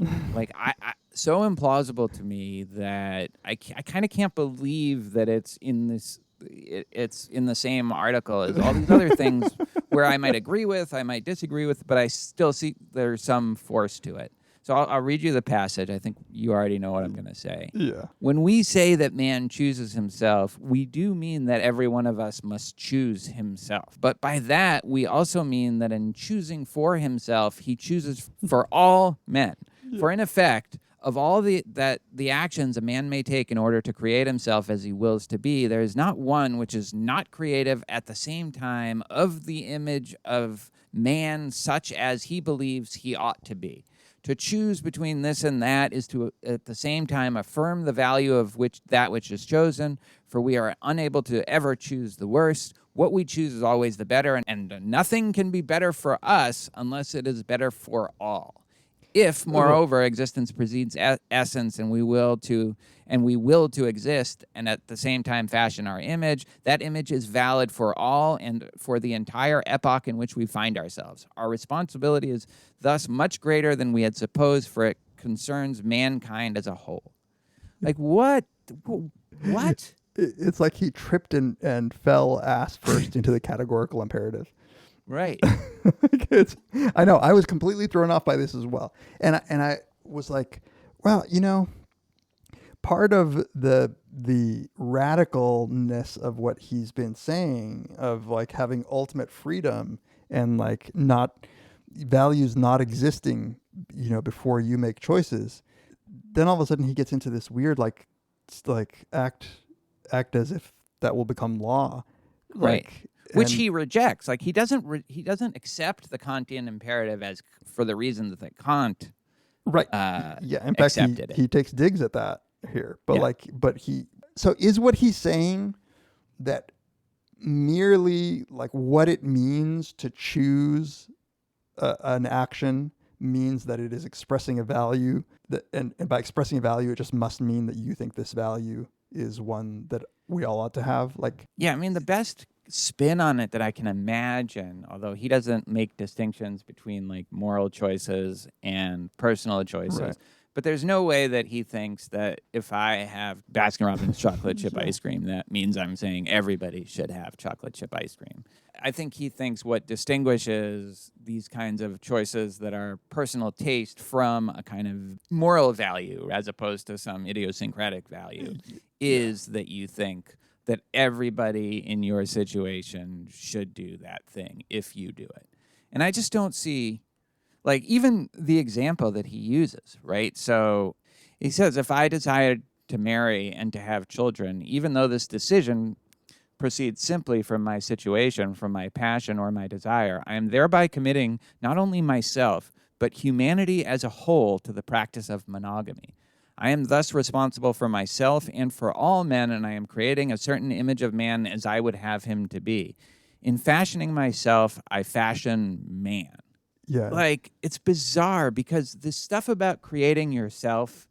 so implausible to me that I kind of can't believe that it's in this. It's in the same article as all these other things where I might agree with, I might disagree with, but I still see there's some force to it. So I'll read you the passage. I think you already know what I'm going to say. Yeah. When we say that man chooses himself, we do mean that every one of us must choose himself. But by that, we also mean that in choosing for himself, he chooses for all men. Yeah. For in effect, of all the actions a man may take in order to create himself as he wills to be, there is not one which is not creative at the same time of the image of man such as he believes he ought to be. To choose between this and that is to, at the same time, affirm the value of that which is chosen, for we are unable to ever choose the worst. What we choose is always the better, and nothing can be better for us unless it is better for all. If, moreover, existence precedes essence, and we will to exist, and at the same time fashion our image, that image is valid for all and for the entire epoch in which we find ourselves. Our responsibility is thus much greater than we had supposed, for it concerns mankind as a whole. Like, what? What? It's like he tripped and fell ass first into the categorical imperative. Right. I know. I was completely thrown off by this as well. And I was like, well, part of the radicalness of what he's been saying, of like having ultimate freedom and like values not existing, before you make choices, then all of a sudden he gets into this weird like act as if that will become law. Right. Which he rejects. Like he doesn't accept the Kantian imperative as for the reasons that Kant in fact he takes digs at that here. But so is what he's saying that merely like what it means to choose an action means that it is expressing a value and by expressing a value it just must mean that you think this value is one that we all ought to have? Like, yeah, I mean, the best spin on it that I can imagine, although he doesn't make distinctions between like moral choices and personal choices, right. But there's no way that he thinks that if I have Baskin-Robbins chocolate chip ice cream, that means I'm saying everybody should have chocolate chip ice cream. I think he thinks what distinguishes these kinds of choices that are personal taste from a kind of moral value as opposed to some idiosyncratic value is that you think that everybody in your situation should do that thing if you do it. And I just don't see, like, even the example that he uses, right? So he says, if I desire to marry and to have children, even though this decision proceeds simply from my situation, from my passion or my desire, I am thereby committing not only myself, but humanity as a whole to the practice of monogamy. I am thus responsible for myself and for all men, and I am creating a certain image of man as I would have him to be. In fashioning myself, I fashion man. Yeah. Like, it's bizarre because this stuff about creating yourself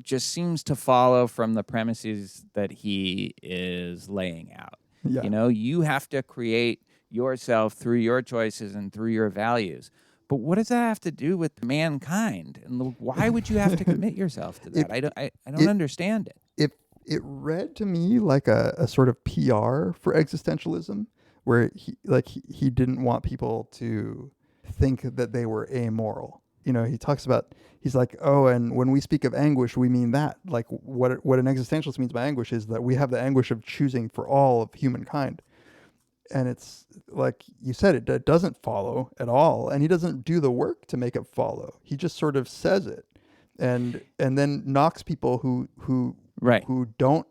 just seems to follow from the premises that he is laying out. Yeah. You know, you have to create yourself through your choices and through your values. But what does that have to do with mankind? And why would you have to commit yourself to that? I don't understand it. It read to me like a sort of PR for existentialism, where he didn't want people to think that they were amoral. You know, he talks about, he's like, oh, and when we speak of anguish, we mean that. Like what an existentialist means by anguish is that we have the anguish of choosing for all of humankind. And it's like you said, it doesn't follow at all. And he doesn't do the work to make it follow. He just sort of says it and then knocks people who don't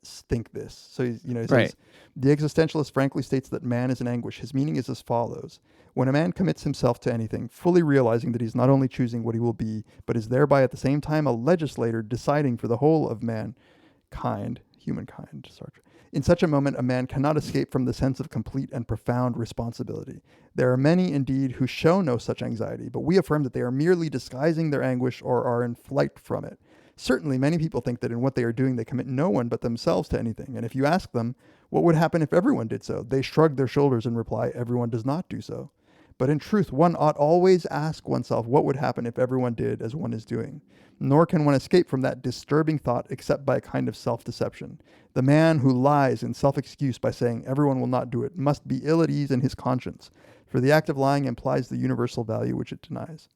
think this. So, he says, the existentialist frankly states that man is in anguish. His meaning is as follows. When a man commits himself to anything, fully realizing that he's not only choosing what he will be, but is thereby at the same time a legislator deciding for the whole of mankind, humankind, Sartre. In such a moment, a man cannot escape from the sense of complete and profound responsibility. There are many, indeed, who show no such anxiety, but we affirm that they are merely disguising their anguish or are in flight from it. Certainly, many people think that in what they are doing, they commit no one but themselves to anything. And if you ask them, what would happen if everyone did so? They shrug their shoulders and reply, everyone does not do so. But in truth, one ought always ask oneself what would happen if everyone did as one is doing. Nor can one escape from that disturbing thought except by a kind of self-deception. The man who lies in self-excuse by saying everyone will not do it must be ill at ease in his conscience, for the act of lying implies the universal value which it denies.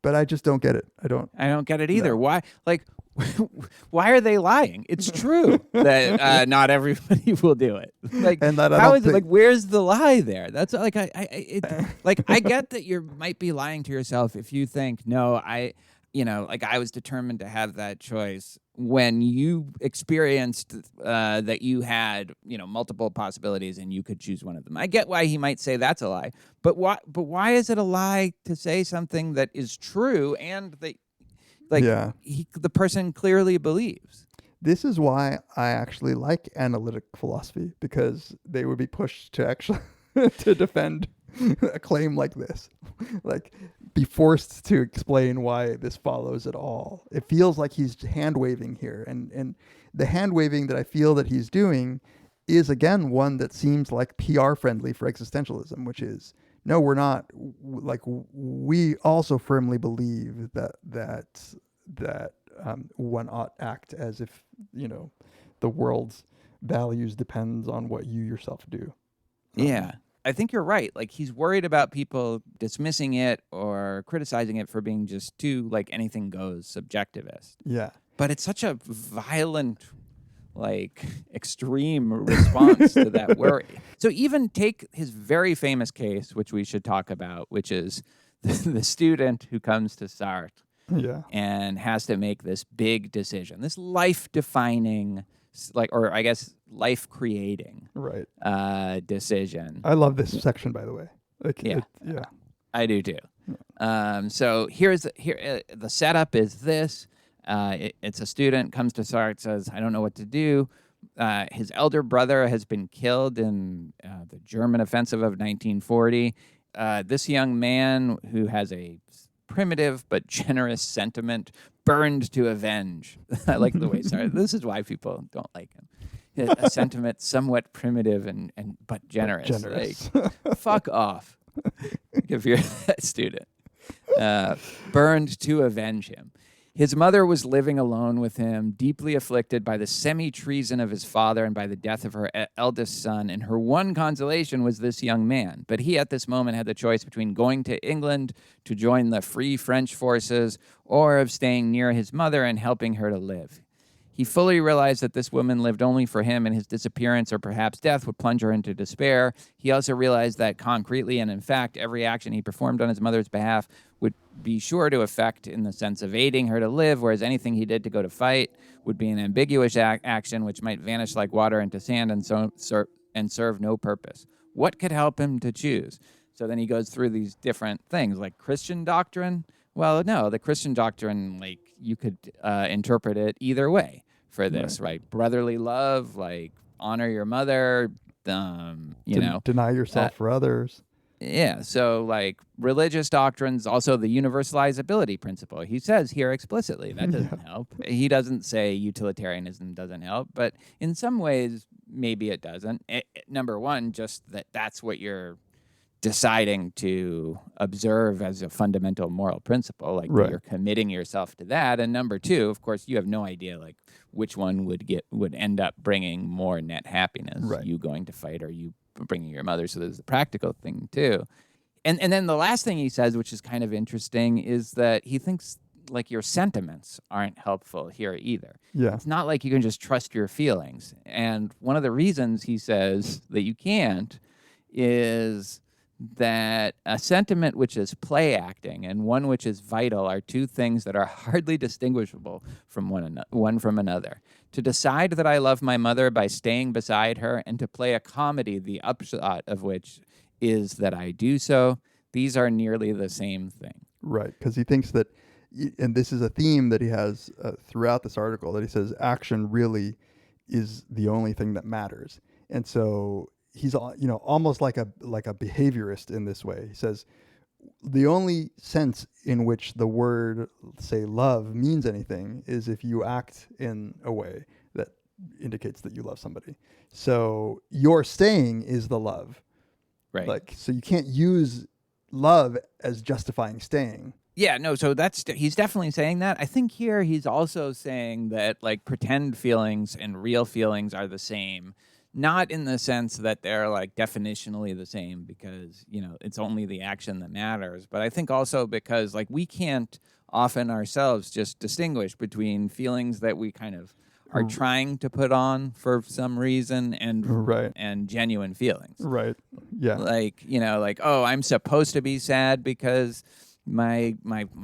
but I just don't get it. I don't get it either. No. Why? Like, why are they lying? It's true that not everybody will do it. Like, And that I how don't is it? think- Like, where's the lie there? That's like I get that you might be lying to yourself if you think, no, I was determined to have that choice when you experienced that you had, multiple possibilities and you could choose one of them. I get why he might say that's a lie, but why is it a lie to say something that is true and that, like, the person clearly believes? This is why I actually like analytic philosophy, because they would be pushed to actually to defend a claim like this, like be forced to explain why this follows at all. It feels like he's hand waving here, and the hand waving that I feel that he's doing is again one that seems like PR friendly for existentialism, which is, no, we're not. Like, we also firmly believe that one ought act as if the world's values depends on what you yourself do. Yeah. I think you're right. Like, he's worried about people dismissing it or criticizing it for being just too, like, anything goes subjectivist. Yeah. But it's such a violent, like, extreme response to that worry. So even take his very famous case, which we should talk about, which is the student who comes to Sartre and has to make this big decision, this life-defining, or I guess life-creating decision. I love this section, by the way. I do too. So the setup is this. It's a student comes to Sartre, says, I don't know what to do. His elder brother has been killed in the German offensive of 1940. This young man, who has a primitive but generous sentiment, burned to avenge. I like the way Sartre. This is why people don't like him. A sentiment somewhat primitive and but generous. Like, fuck off if you're that student. Burned to avenge him. His mother was living alone with him, deeply afflicted by the semi-treason of his father and by the death of her eldest son, and her one consolation was this young man. But he, at this moment, had the choice between going to England to join the Free French forces or of staying near his mother and helping her to live. He fully realized that this woman lived only for him, and his disappearance or perhaps death would plunge her into despair. He also realized that concretely, and in fact, every action he performed on his mother's behalf would be sure to affect in the sense of aiding her to live, whereas anything he did to go to fight would be an ambiguous action which might vanish like water into sand and serve no purpose. What could help him to choose? So then he goes through these different things, like Christian doctrine. Well, no, the Christian doctrine, like, you could interpret it either way for this, right? Brotherly love, like, honor your mother, deny yourself for others. Yeah, so, like, religious doctrines, also the universalizability principle. He says here explicitly that doesn't help. He doesn't say utilitarianism doesn't help, but in some ways, maybe it doesn't. Number one, just that's what you're deciding to observe as a fundamental moral principle, like you're committing yourself to that. And number two, of course, you have no idea like which one would end up bringing more net happiness, you going to fight or you bringing your mother. So there's the practical thing too. And then the last thing he says, which is kind of interesting, is that he thinks like your sentiments aren't helpful here either. Yeah. It's not like you can just trust your feelings. And one of the reasons he says that you can't is that a sentiment which is play acting and one which is vital are two things that are hardly distinguishable from one from another. To decide that I love my mother by staying beside her and to play a comedy, the upshot of which is that I do so, these are nearly the same thing. Right, because he thinks that, and this is a theme that he has throughout this article, that he says action really is the only thing that matters. And so he's almost like a behaviorist in this way. He says the only sense in which the word, say, love means anything is if you act in a way that indicates that you love somebody. So your staying is the love. Right. Like, so you can't use love as justifying staying. Yeah, no, so he's definitely saying that. I think here he's also saying that like pretend feelings and real feelings are the same. not in the sense that they're like definitionally the same because, it's only the action that matters. But I think also because like we can't often ourselves just distinguish between feelings that we kind of are trying to put on for some reason and genuine feelings. Right. Yeah. Like, oh, I'm supposed to be sad because my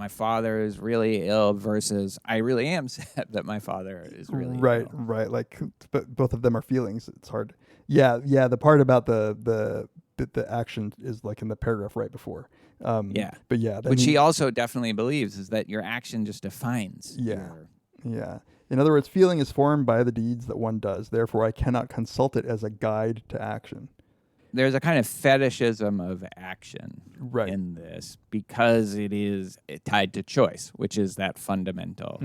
father is really ill versus I really am sad that my father is really ill. Right. Like, but both of them are feelings. It's hard. Yeah. The part about the action is like in the paragraph right before. But yeah, which he also definitely believes is that your action just defines. Yeah. In other words, feeling is formed by the deeds that one does. Therefore, I cannot consult it as a guide to action. There's a kind of fetishism of action in this because it is tied to choice, which is that fundamental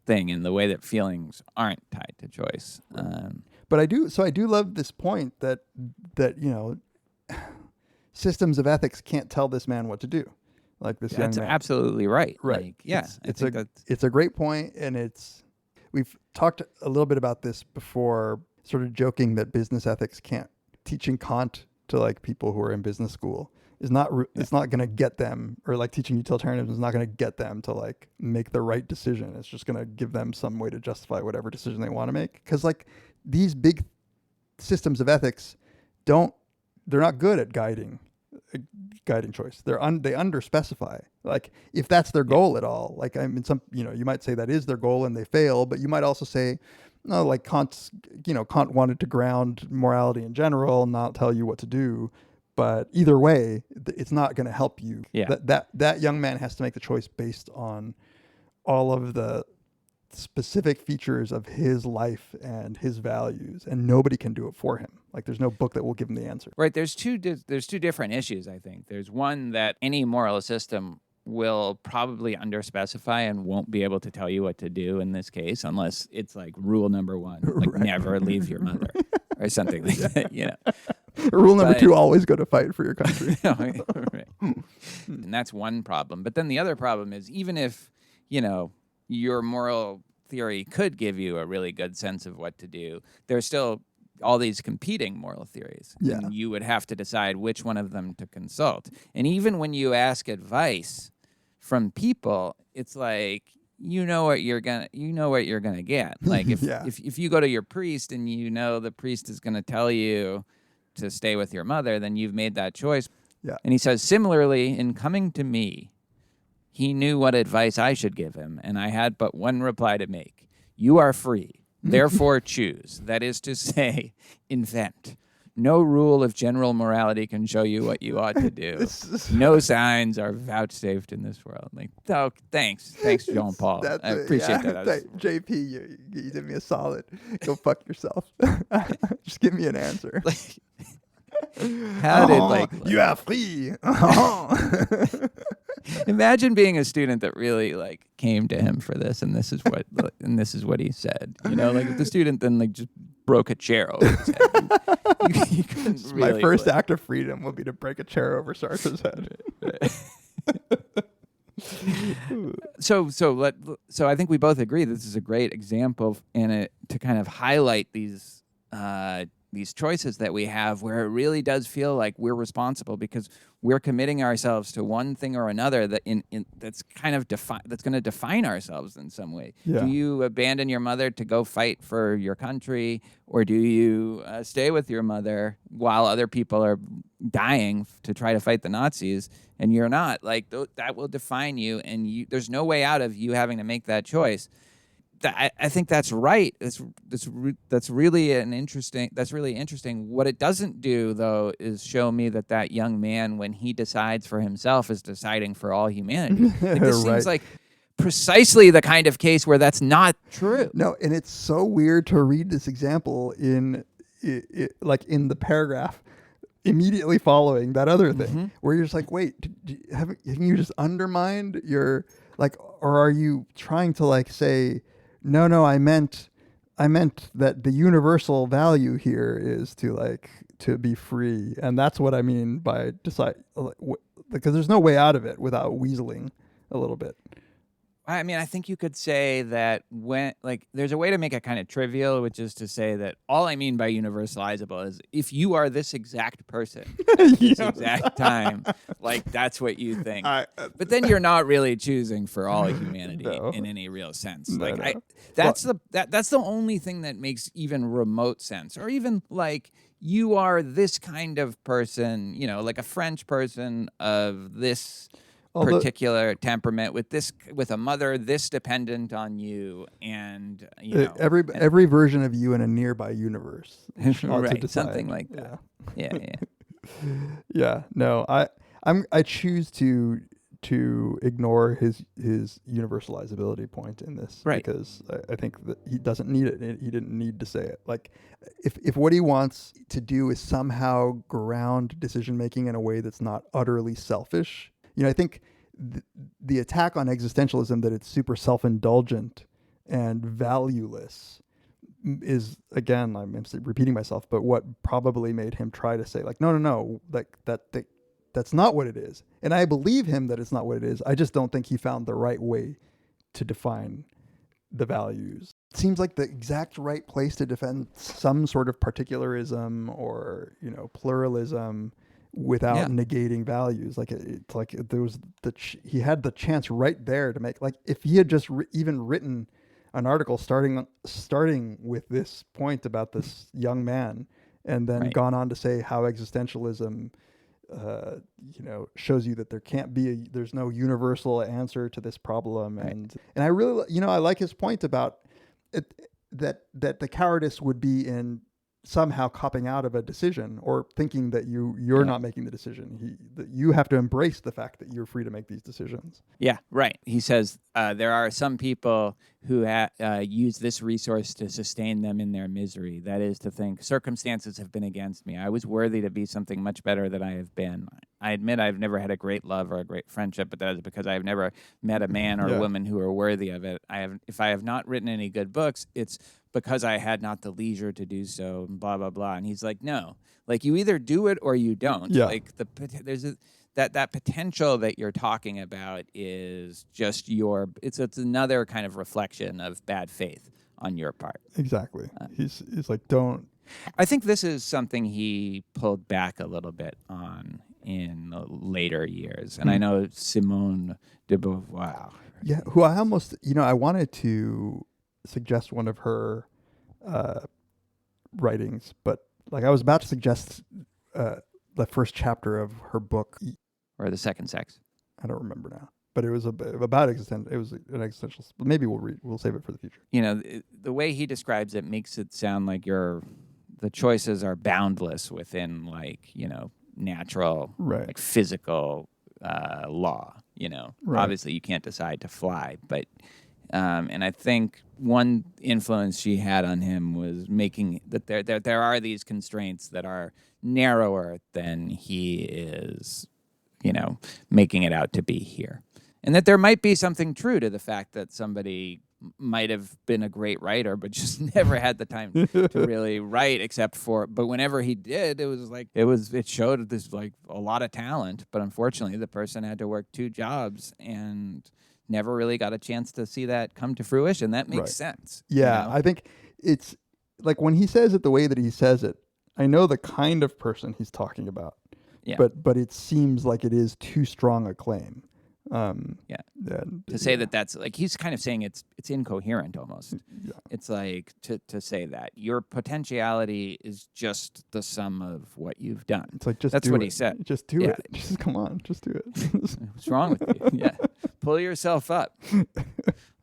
thing in the way that feelings aren't tied to choice. But I do love this point that systems of ethics can't tell this man what to do. Like this young man. That's absolutely right. Right. Like, it's a great point, and we've talked a little bit about this before, sort of joking that business ethics can't. Teaching Kant to like people who are in business school is not it's not going to get them, or like teaching utilitarianism is not going to get them to like make the right decision. It's just going to give them some way to justify whatever decision they want to make. Because like these big systems of ethics they're not good at guiding choice. They underspecify. Like if that's their goal at all, like I mean, you might say that is their goal and they fail, but you might also say, no, like Kant wanted to ground morality in general, not tell you what to do. But either way, it's not going to help you. Yeah. That young man has to make the choice based on all of the specific features of his life and his values, and nobody can do it for him. Like there's no book that will give him the answer. Right. There's two different issues, I think. There's one that any moral system will probably underspecify and won't be able to tell you what to do in this case, unless it's like rule number 1, like never leave your mother or something like that, Rule number 2, always go to fight for your country. Right. And that's one problem. But then the other problem is even if, your moral theory could give you a really good sense of what to do, there's still all these competing moral theories. Yeah. And you would have to decide which one of them to consult. And even when you ask advice from people, it's like you know what you're gonna get. Like if you go to your priest and the priest is gonna tell you to stay with your mother, then you've made that choice. Yeah. And he says, similarly, in coming to me, he knew what advice I should give him, and I had but one reply to make. You are free, therefore choose. That is to say, invent. No rule of general morality can show you what you ought to do. No signs are vouchsafed in this world. Like, oh, thanks, Jean Paul. I appreciate that. JP, you did me a solid. Go fuck yourself. Just give me an answer. How did you are free? Imagine being a student that really came to him for this, and this is what he said. If the student then just broke a chair over his head. You couldn't really, my first act of freedom would be to break a chair over Sartre's head. So I think we both agree this is a great example to kind of highlight these choices that we have, where it really does feel like we're responsible because we're committing ourselves to one thing or another that's kind of that's going to define ourselves in some way. Yeah. Do you abandon your mother to go fight for your country, or do you stay with your mother while other people are dying to try to fight the Nazis, and you're not? That will define you, and there's no way out of you having to make that choice. I think that's right. That's really interesting. What it doesn't do, though, is show me that young man, when he decides for himself, is deciding for all humanity. This seems like precisely the kind of case where that's not true. No, and it's so weird to read this example in the paragraph immediately following that other thing, where you're just like, wait, haven't you just undermined your or are you trying to say? No, I meant that the universal value here is to be free, and that's what I mean by decide, because there's no way out of it without weaseling a little bit. I mean, I think you could say that there's a way to make it kind of trivial, which is to say that all I mean by universalizable is if you are this exact person at this exact time, like that's what you think. But then you're not really choosing for all humanity in any real sense. That's the only thing that makes even remote sense, or even like you are this kind of person, like a French person of this particular temperament with a mother this dependent on you, and every version of you in a nearby universe, right? Something like that. Yeah. No, I choose to ignore his universalizability point in this, because I think that he doesn't need it. He didn't need to say it. Like, if what he wants to do is somehow ground decision making in a way that's not utterly selfish. I think the attack on existentialism, that it's super self-indulgent and valueless, is, again, I'm repeating myself, but what probably made him try to say, like, no, like that's not what it is. And I believe him that it's not what it is. I just don't think he found the right way to define the values. It seems like the exact right place to defend some sort of particularism or, pluralism without negating values. Like it's like there was he had the chance right there to make, like, if he had just even written an article starting with this point about this young man, and then gone on to say how existentialism shows you that there's no universal answer to this problem, and I really, I like his point about it, that the cowardice would be in somehow copping out of a decision, or thinking that you're not making the decision. That you have to embrace the fact that you're free to make these decisions. Yeah, right. He says there are some people who use this resource to sustain them in their misery. That is to think, circumstances have been against me. I was worthy to be something much better than I have been. I admit I've never had a great love or a great friendship, but that is because I've never met a man or a woman who are worthy of it. If I have not written any good books, it's because I had not the leisure to do so, and blah, blah, blah. And he's like, no, like, you either do it or you don't. Yeah. Like, there's that potential that you're talking about is just it's another kind of reflection of bad faith on your part. Exactly. He's like, don't. I think this is something he pulled back a little bit on in the later years. And I know Simone de Beauvoir. Yeah, who I almost, I wanted to suggest one of her writings, but like I was about to suggest the first chapter of her book, or The Second Sex. I don't remember now, but it was about existential. It was an existential. Maybe we'll save it for the future. The way he describes it makes it sound like the choices are boundless within, like, natural, like physical law. Obviously you can't decide to fly, but. And I think one influence she had on him was making that there are these constraints that are narrower than he is, making it out to be here. And that there might be something true to the fact that somebody might have been a great writer, but just never had the time to really write, but whenever he did, it was like, it showed this, like, a lot of talent, but unfortunately the person had to work 2 jobs and never really got a chance to see that come to fruition. That makes sense. Yeah, I think it's like when he says it the way that he says it, I know the kind of person he's talking about. Yeah. But it seems like it is too strong a claim. To say that's like, he's kind of saying it's incoherent almost. Yeah. It's like to say that your potentiality is just the sum of what you've done. It's like, that's what he said. Just do it. Just come on, just do it. What's wrong with you? Yeah, pull yourself up,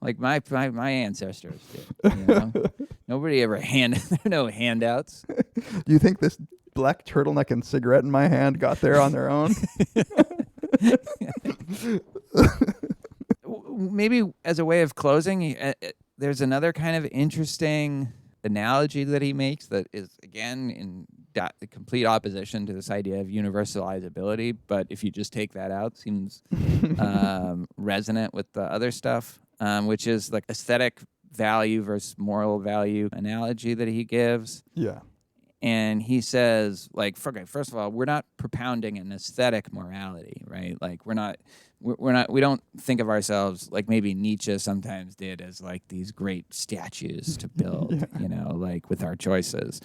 like my ancestors did. Nobody ever no handouts. Do you think this black turtleneck and cigarette in my hand got there on their own? Maybe as a way of closing, there's another kind of interesting analogy that he makes that is, again, in complete opposition to this idea of universalizability. But if you just take that out, seems resonant with the other stuff, which is like aesthetic value versus moral value analogy that he gives. Yeah. And he says, like, first of all, we're not propounding an aesthetic morality, right? Like, we don't think of ourselves like maybe Nietzsche sometimes did as like these great statues to build, like with our choices.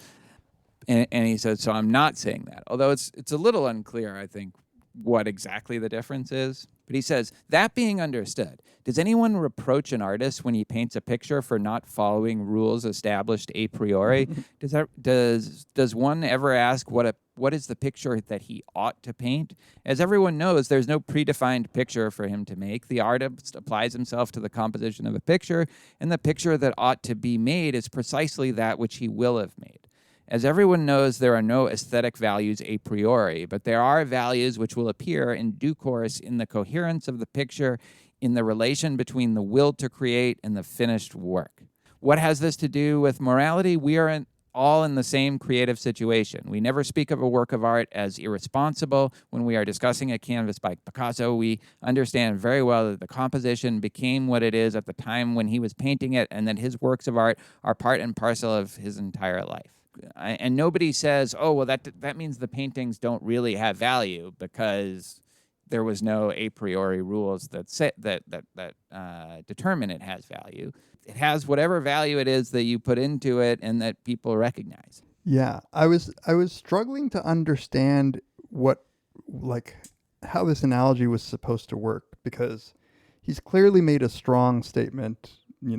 And he said, so I'm not saying that. Although it's a little unclear, I think, what exactly the difference is. But he says, that being understood, does anyone reproach an artist when he paints a picture for not following rules established a priori? Does one ever ask what is the picture that he ought to paint? As everyone knows, there's no predefined picture for him to make. The artist applies himself to the composition of a picture, and the picture that ought to be made is precisely that which he will have made. As everyone knows, there are no aesthetic values a priori, but there are values which will appear in due course in the coherence of the picture, in the relation between the will to create and the finished work. What has this to do with morality? We are all in the same creative situation. We never speak of a work of art as irresponsible. When we are discussing a canvas by Picasso, we understand very well that the composition became what it is at the time when he was painting it, and that his works of art are part and parcel of his entire life. And nobody says, oh, well, that means the paintings don't really have value because there was no a priori rules that determine it has value. It has whatever value it is that you put into it and that people recognize. Yeah, I was struggling to understand how this analogy was supposed to work, because he's clearly made a strong statement,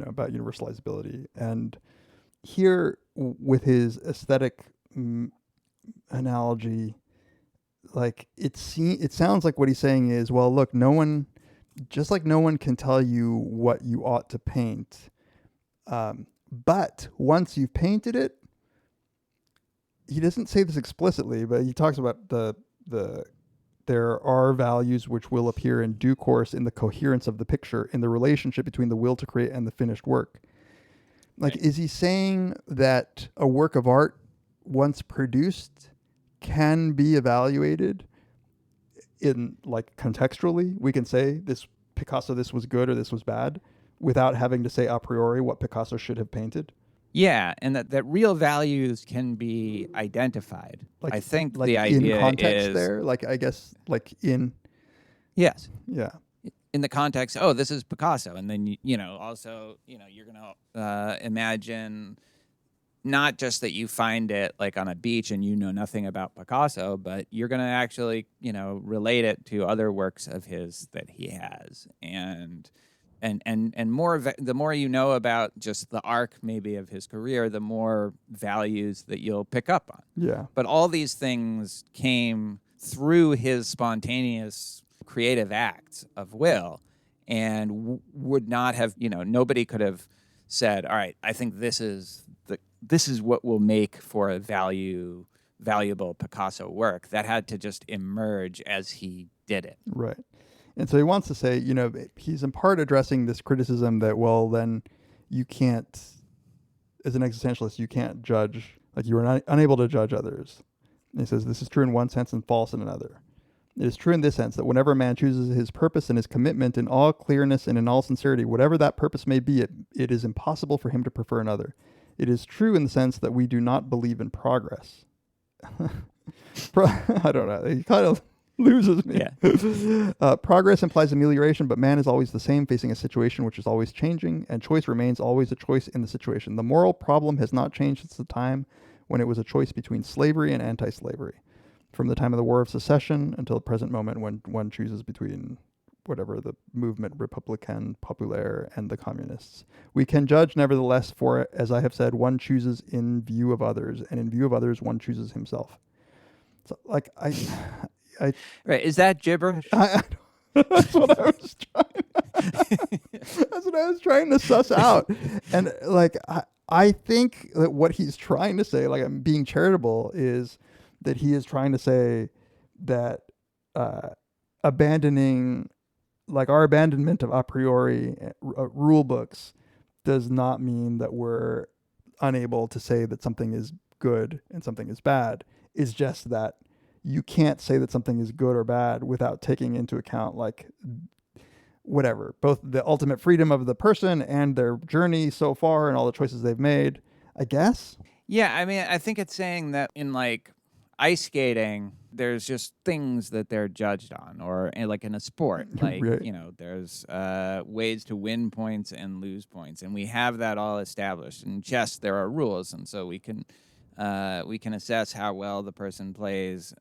about universalizability, and here with his aesthetic analogy, like it sounds like what he's saying is, well, look, no one can tell you what you ought to paint, but once you've painted it, he doesn't say this explicitly, but he talks about there are values which will appear in due course in the coherence of the picture, in the relationship between the will to create and the finished work. Like, is he saying that a work of art, once produced, can be evaluated in, like, contextually? We can say, this Picasso, this was good or this was bad, without having to say a priori what Picasso should have painted? Yeah, and that real values can be identified. Like, I think like the idea in context is there, like, I guess, like in... Yes. Yeah. In the context, oh, this is Picasso. And then, also, you're going to imagine not just that you find it like on a beach and you know nothing about Picasso, but you're going to actually, relate it to other works of his that he has. And the more you know about just the arc maybe of his career, the more values that you'll pick up on. Yeah. But all these things came through his spontaneous creative acts of will, and would not have, nobody could have said, all right, I think this is what will make for a valuable Picasso work. That had to just emerge as he did it. Right. And so he wants to say, he's in part addressing this criticism that, well, then you can't, as an existentialist, you can't judge, like you are unable to judge others. And he says this is true in one sense and false in another. It is true in this sense that whenever a man chooses his purpose and his commitment in all clearness and in all sincerity, whatever that purpose may be, it is impossible for him to prefer another. It is true in the sense that we do not believe in progress. I don't know. He kind of loses me. Yeah. Progress implies amelioration, but man is always the same, facing a situation which is always changing, and choice remains always a choice in the situation. The moral problem has not changed since the time when it was a choice between slavery and anti-slavery. From the time of the War of Secession until the present moment when one chooses between whatever the movement Republicain Populaire and the communists. We can judge nevertheless, for, as I have said, one chooses in view of others, and in view of others one chooses himself. So, like, I right, is that gibberish? That's what I was trying. That's what I was trying to suss out, and like I think that what he's trying to say, like I'm being charitable, is that he is trying to say that abandoning, like our abandonment of a priori rule books, does not mean that we're unable to say that something is good and something is bad. It's just that you can't say that something is good or bad without taking into account, like, whatever, both the ultimate freedom of the person and their journey so far and all the choices they've made, I guess. Yeah, I mean, I think it's saying that in like ice skating, there's just things that they're judged on, or like in a sport, like, Right. there's ways to win points and lose points, and we have that all established. In chess, there are rules, and so we can assess how well the person plays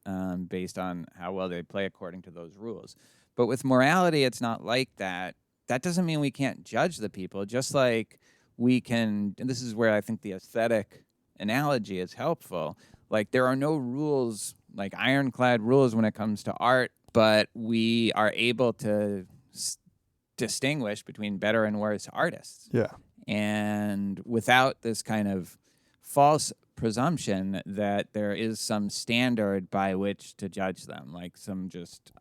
based on how well they play according to those rules. But with morality, it's not like that. That doesn't mean we can't judge the people, just like we can, and this is where I think the aesthetic analogy is helpful. Like, there are no rules, like ironclad rules when it comes to art, but we are able to distinguish between better and worse artists. Yeah. And without this kind of false presumption that there is some standard by which to judge them, like some just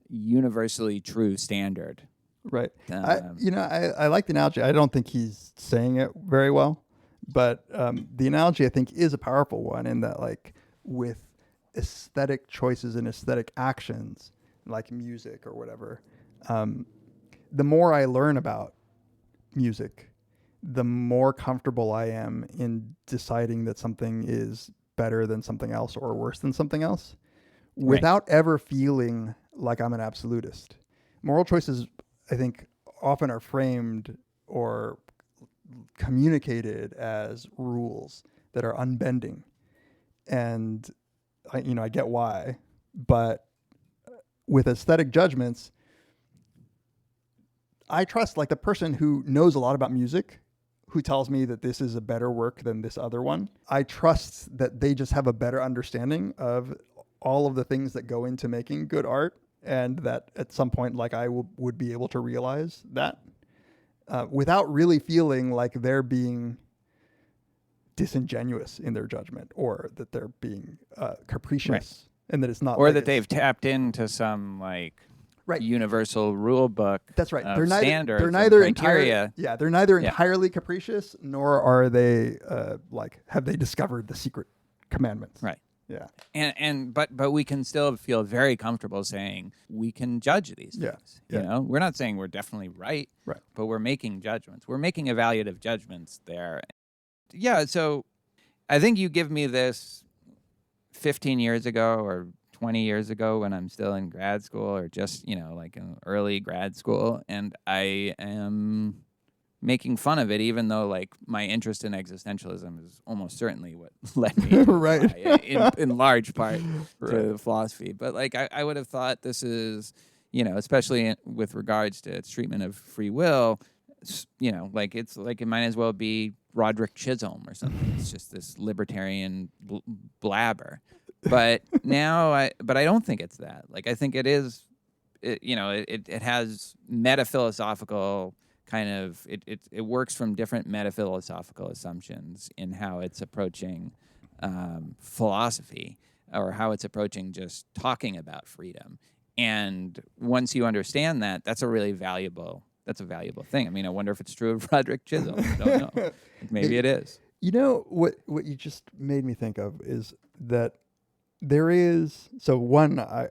universally true standard. Right. I like the analogy. I don't think he's saying it very well. But the analogy, I think, is a powerful one in that, like, with aesthetic choices and aesthetic actions, like music or whatever, the more I learn about music, the more comfortable I am in deciding that something is better than something else or worse than something else, without ever feeling like I'm an absolutist. Moral choices, I think, often are framed or communicated as rules that are unbending, and I get why, but with aesthetic judgments, I trust like the person who knows a lot about music, who tells me that this is a better work than this other one. I trust that they just have a better understanding of all of the things that go into making good art, and that at some point, like, I would be able to realize that. Without really feeling like they're being disingenuous in their judgment, or that they're being capricious, and that it's not, or like that they've tapped into some like universal rule book. That's right. They're They're neither criteria. They're neither entirely capricious, nor are they have they discovered the secret commandments. Right. Yeah. But we can still feel very comfortable saying we can judge these things. Yeah. We're not saying we're definitely right, but we're making judgments. We're making evaluative judgments there. Yeah, so I think you give me this 15 years ago or 20 years ago when I'm still in grad school, or just, like in early grad school, and I am making fun of it, even though like my interest in existentialism is almost certainly what led me to in large part to philosophy. But like I would have thought this is, especially with regards to its treatment of free will, like it's like it might as well be Roderick Chisholm or something. It's just this libertarian blabber. But now I don't think it's that. Like, I think it is, it has metaphilosophical kind of, it works from different metaphilosophical assumptions in how it's approaching philosophy, or how it's approaching just talking about freedom. And once you understand that, that's a valuable thing. I mean, I wonder if it's true of Roderick Chisholm. I don't know. Maybe it is. What you just made me think of is that there is, so one, I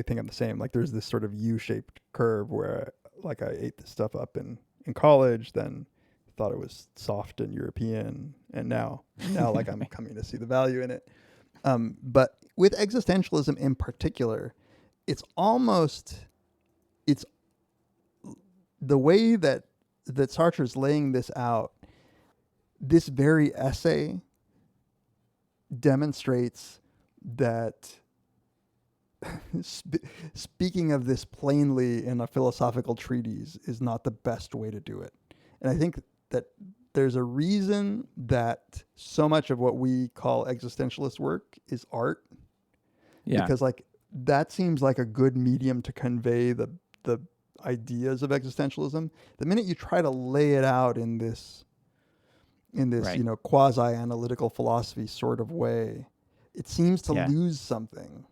think I'm the same. Like, there's this sort of U-shaped curve where like I ate this stuff up in college, then thought it was soft and European, and now like I'm coming to see the value in it. But with existentialism in particular, it's the way that Sartre's laying this out. This very essay demonstrates that speaking of this plainly in a philosophical treatise is not the best way to do it. And I think that there's a reason that so much of what we call existentialist work is art. Yeah. Because like that seems like a good medium to convey the ideas of existentialism. The minute you try to lay it out in this right. Quasi-analytical philosophy sort of way, it seems to lose something.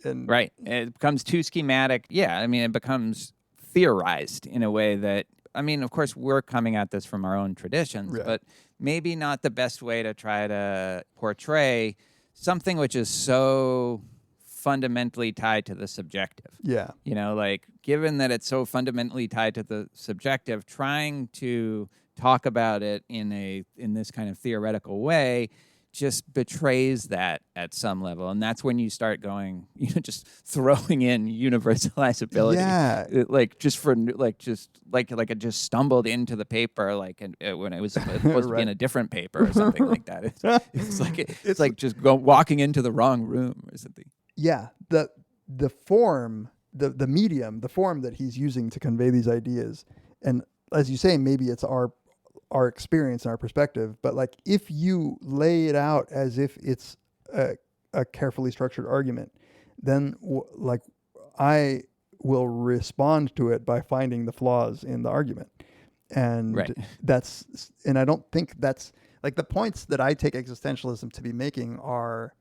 Right. It becomes too schematic. Yeah, I mean, it becomes theorized in a way that, I mean, of course, we're coming at this from our own traditions, but maybe not the best way to try to portray something which is so fundamentally tied to the subjective. Yeah. Like, given that it's so fundamentally tied to the subjective, trying to talk about it in this kind of theoretical way just betrays that at some level. And that's when you start going, just throwing in universalizability. Yeah. It just stumbled into the paper when it was supposed to be in a different paper or something like that. It's like just walking into the wrong room or something. Yeah. The form, the medium, the form that he's using to convey these ideas. And as you say, maybe it's our experience and our perspective, but like if you lay it out as if it's a carefully structured argument, then I will respond to it by finding the flaws in the argument. And and I don't think that's like the points that I take existentialism to be making are,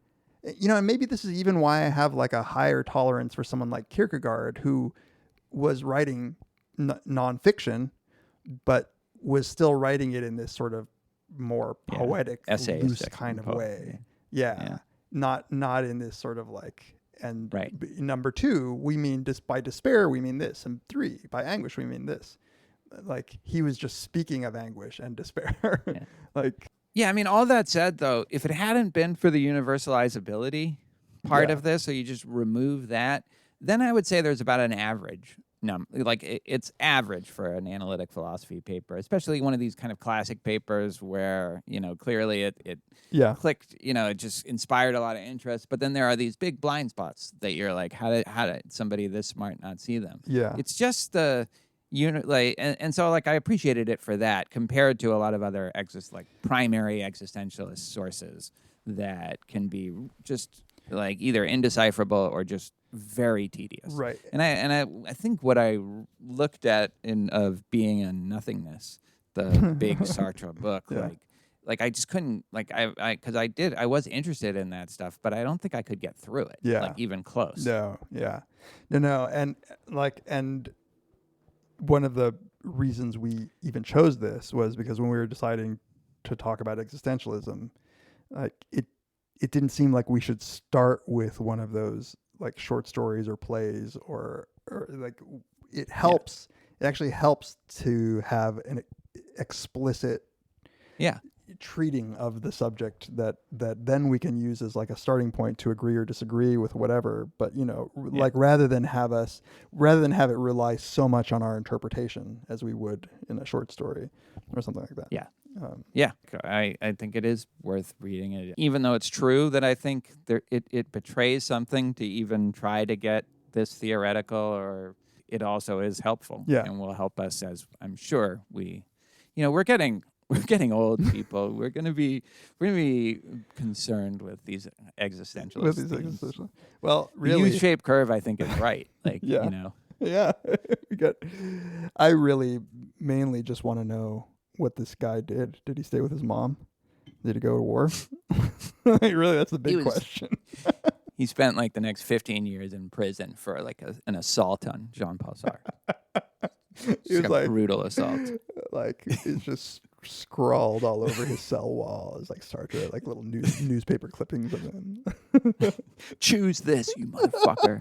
and maybe this is even why I have like a higher tolerance for someone like Kierkegaard, who was writing nonfiction, but was still writing it in this sort of more poetic, loose kind of way. Yeah. Not in this sort of like, and number 2, we mean by despair, we mean this. And 3, by anguish, we mean this. Like he was just speaking of anguish and despair. Yeah, I mean, all that said, though, if it hadn't been for the universalizability part of this, so you just remove that, then I would say there's about an average. It's average for an analytic philosophy paper, especially one of these kind of classic papers where, clearly it clicked, it just inspired a lot of interest. But then there are these big blind spots that you're like, how did somebody this smart not see them? Yeah. It's just the and so I appreciated it for that compared to a lot of other primary existentialist sources that can be just either indecipherable or just very tedious. Right. And I think what I looked at of being a nothingness, the big Sartre book, I just couldn't because I was interested in that stuff, but I don't think I could get through it. Yeah. Even close. No. Yeah. No. And one of the reasons we even chose this was because when we were deciding to talk about existentialism, it didn't seem like we should start with one of those short stories or plays or it helps. It actually helps to have an explicit treating of the subject that then we can use as a starting point to agree or disagree with whatever. But rather than have it rely so much on our interpretation as we would in a short story or something like that. Yeah. I think it is worth reading it, even though it's true that I think it betrays something to even try to get this theoretical, or it also is helpful and will help us, as I'm sure we're getting old people. We're gonna be concerned with these existentialists. Well, really, the U-shaped curve, I think, is right. Yeah. I really mainly just want to know what this guy did. Did he stay with his mom? Did he go to war? Really, that's the big question. He spent the next 15 years in prison for an assault on Jean Paul Sartre. It was brutal assault. It's just scrawled all over his cell wall. It's Sartre, little newspaper clippings of him. Choose this, you motherfucker.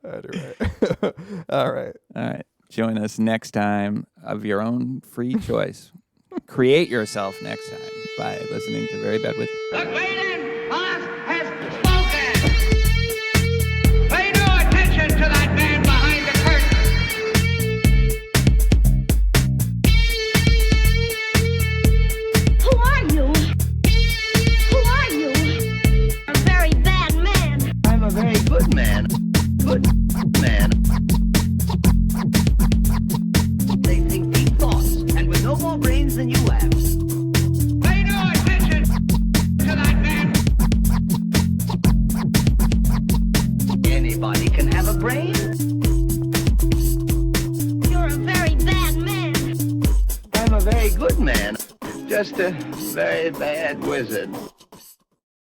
Anyway. All right. Join us next time of your own free choice. Create yourself next time by listening to Very Bad Wizard. The great boss has spoken. Pay no attention to that man behind the curtain. Who are you? Who are you? A very bad man. I'm a very good man. Good man. They think deep thoughts, and with no more brains than you have. Pay no attention to that man. Anybody can have a brain. You're a very bad man. I'm a very good man. Just a very bad wizard.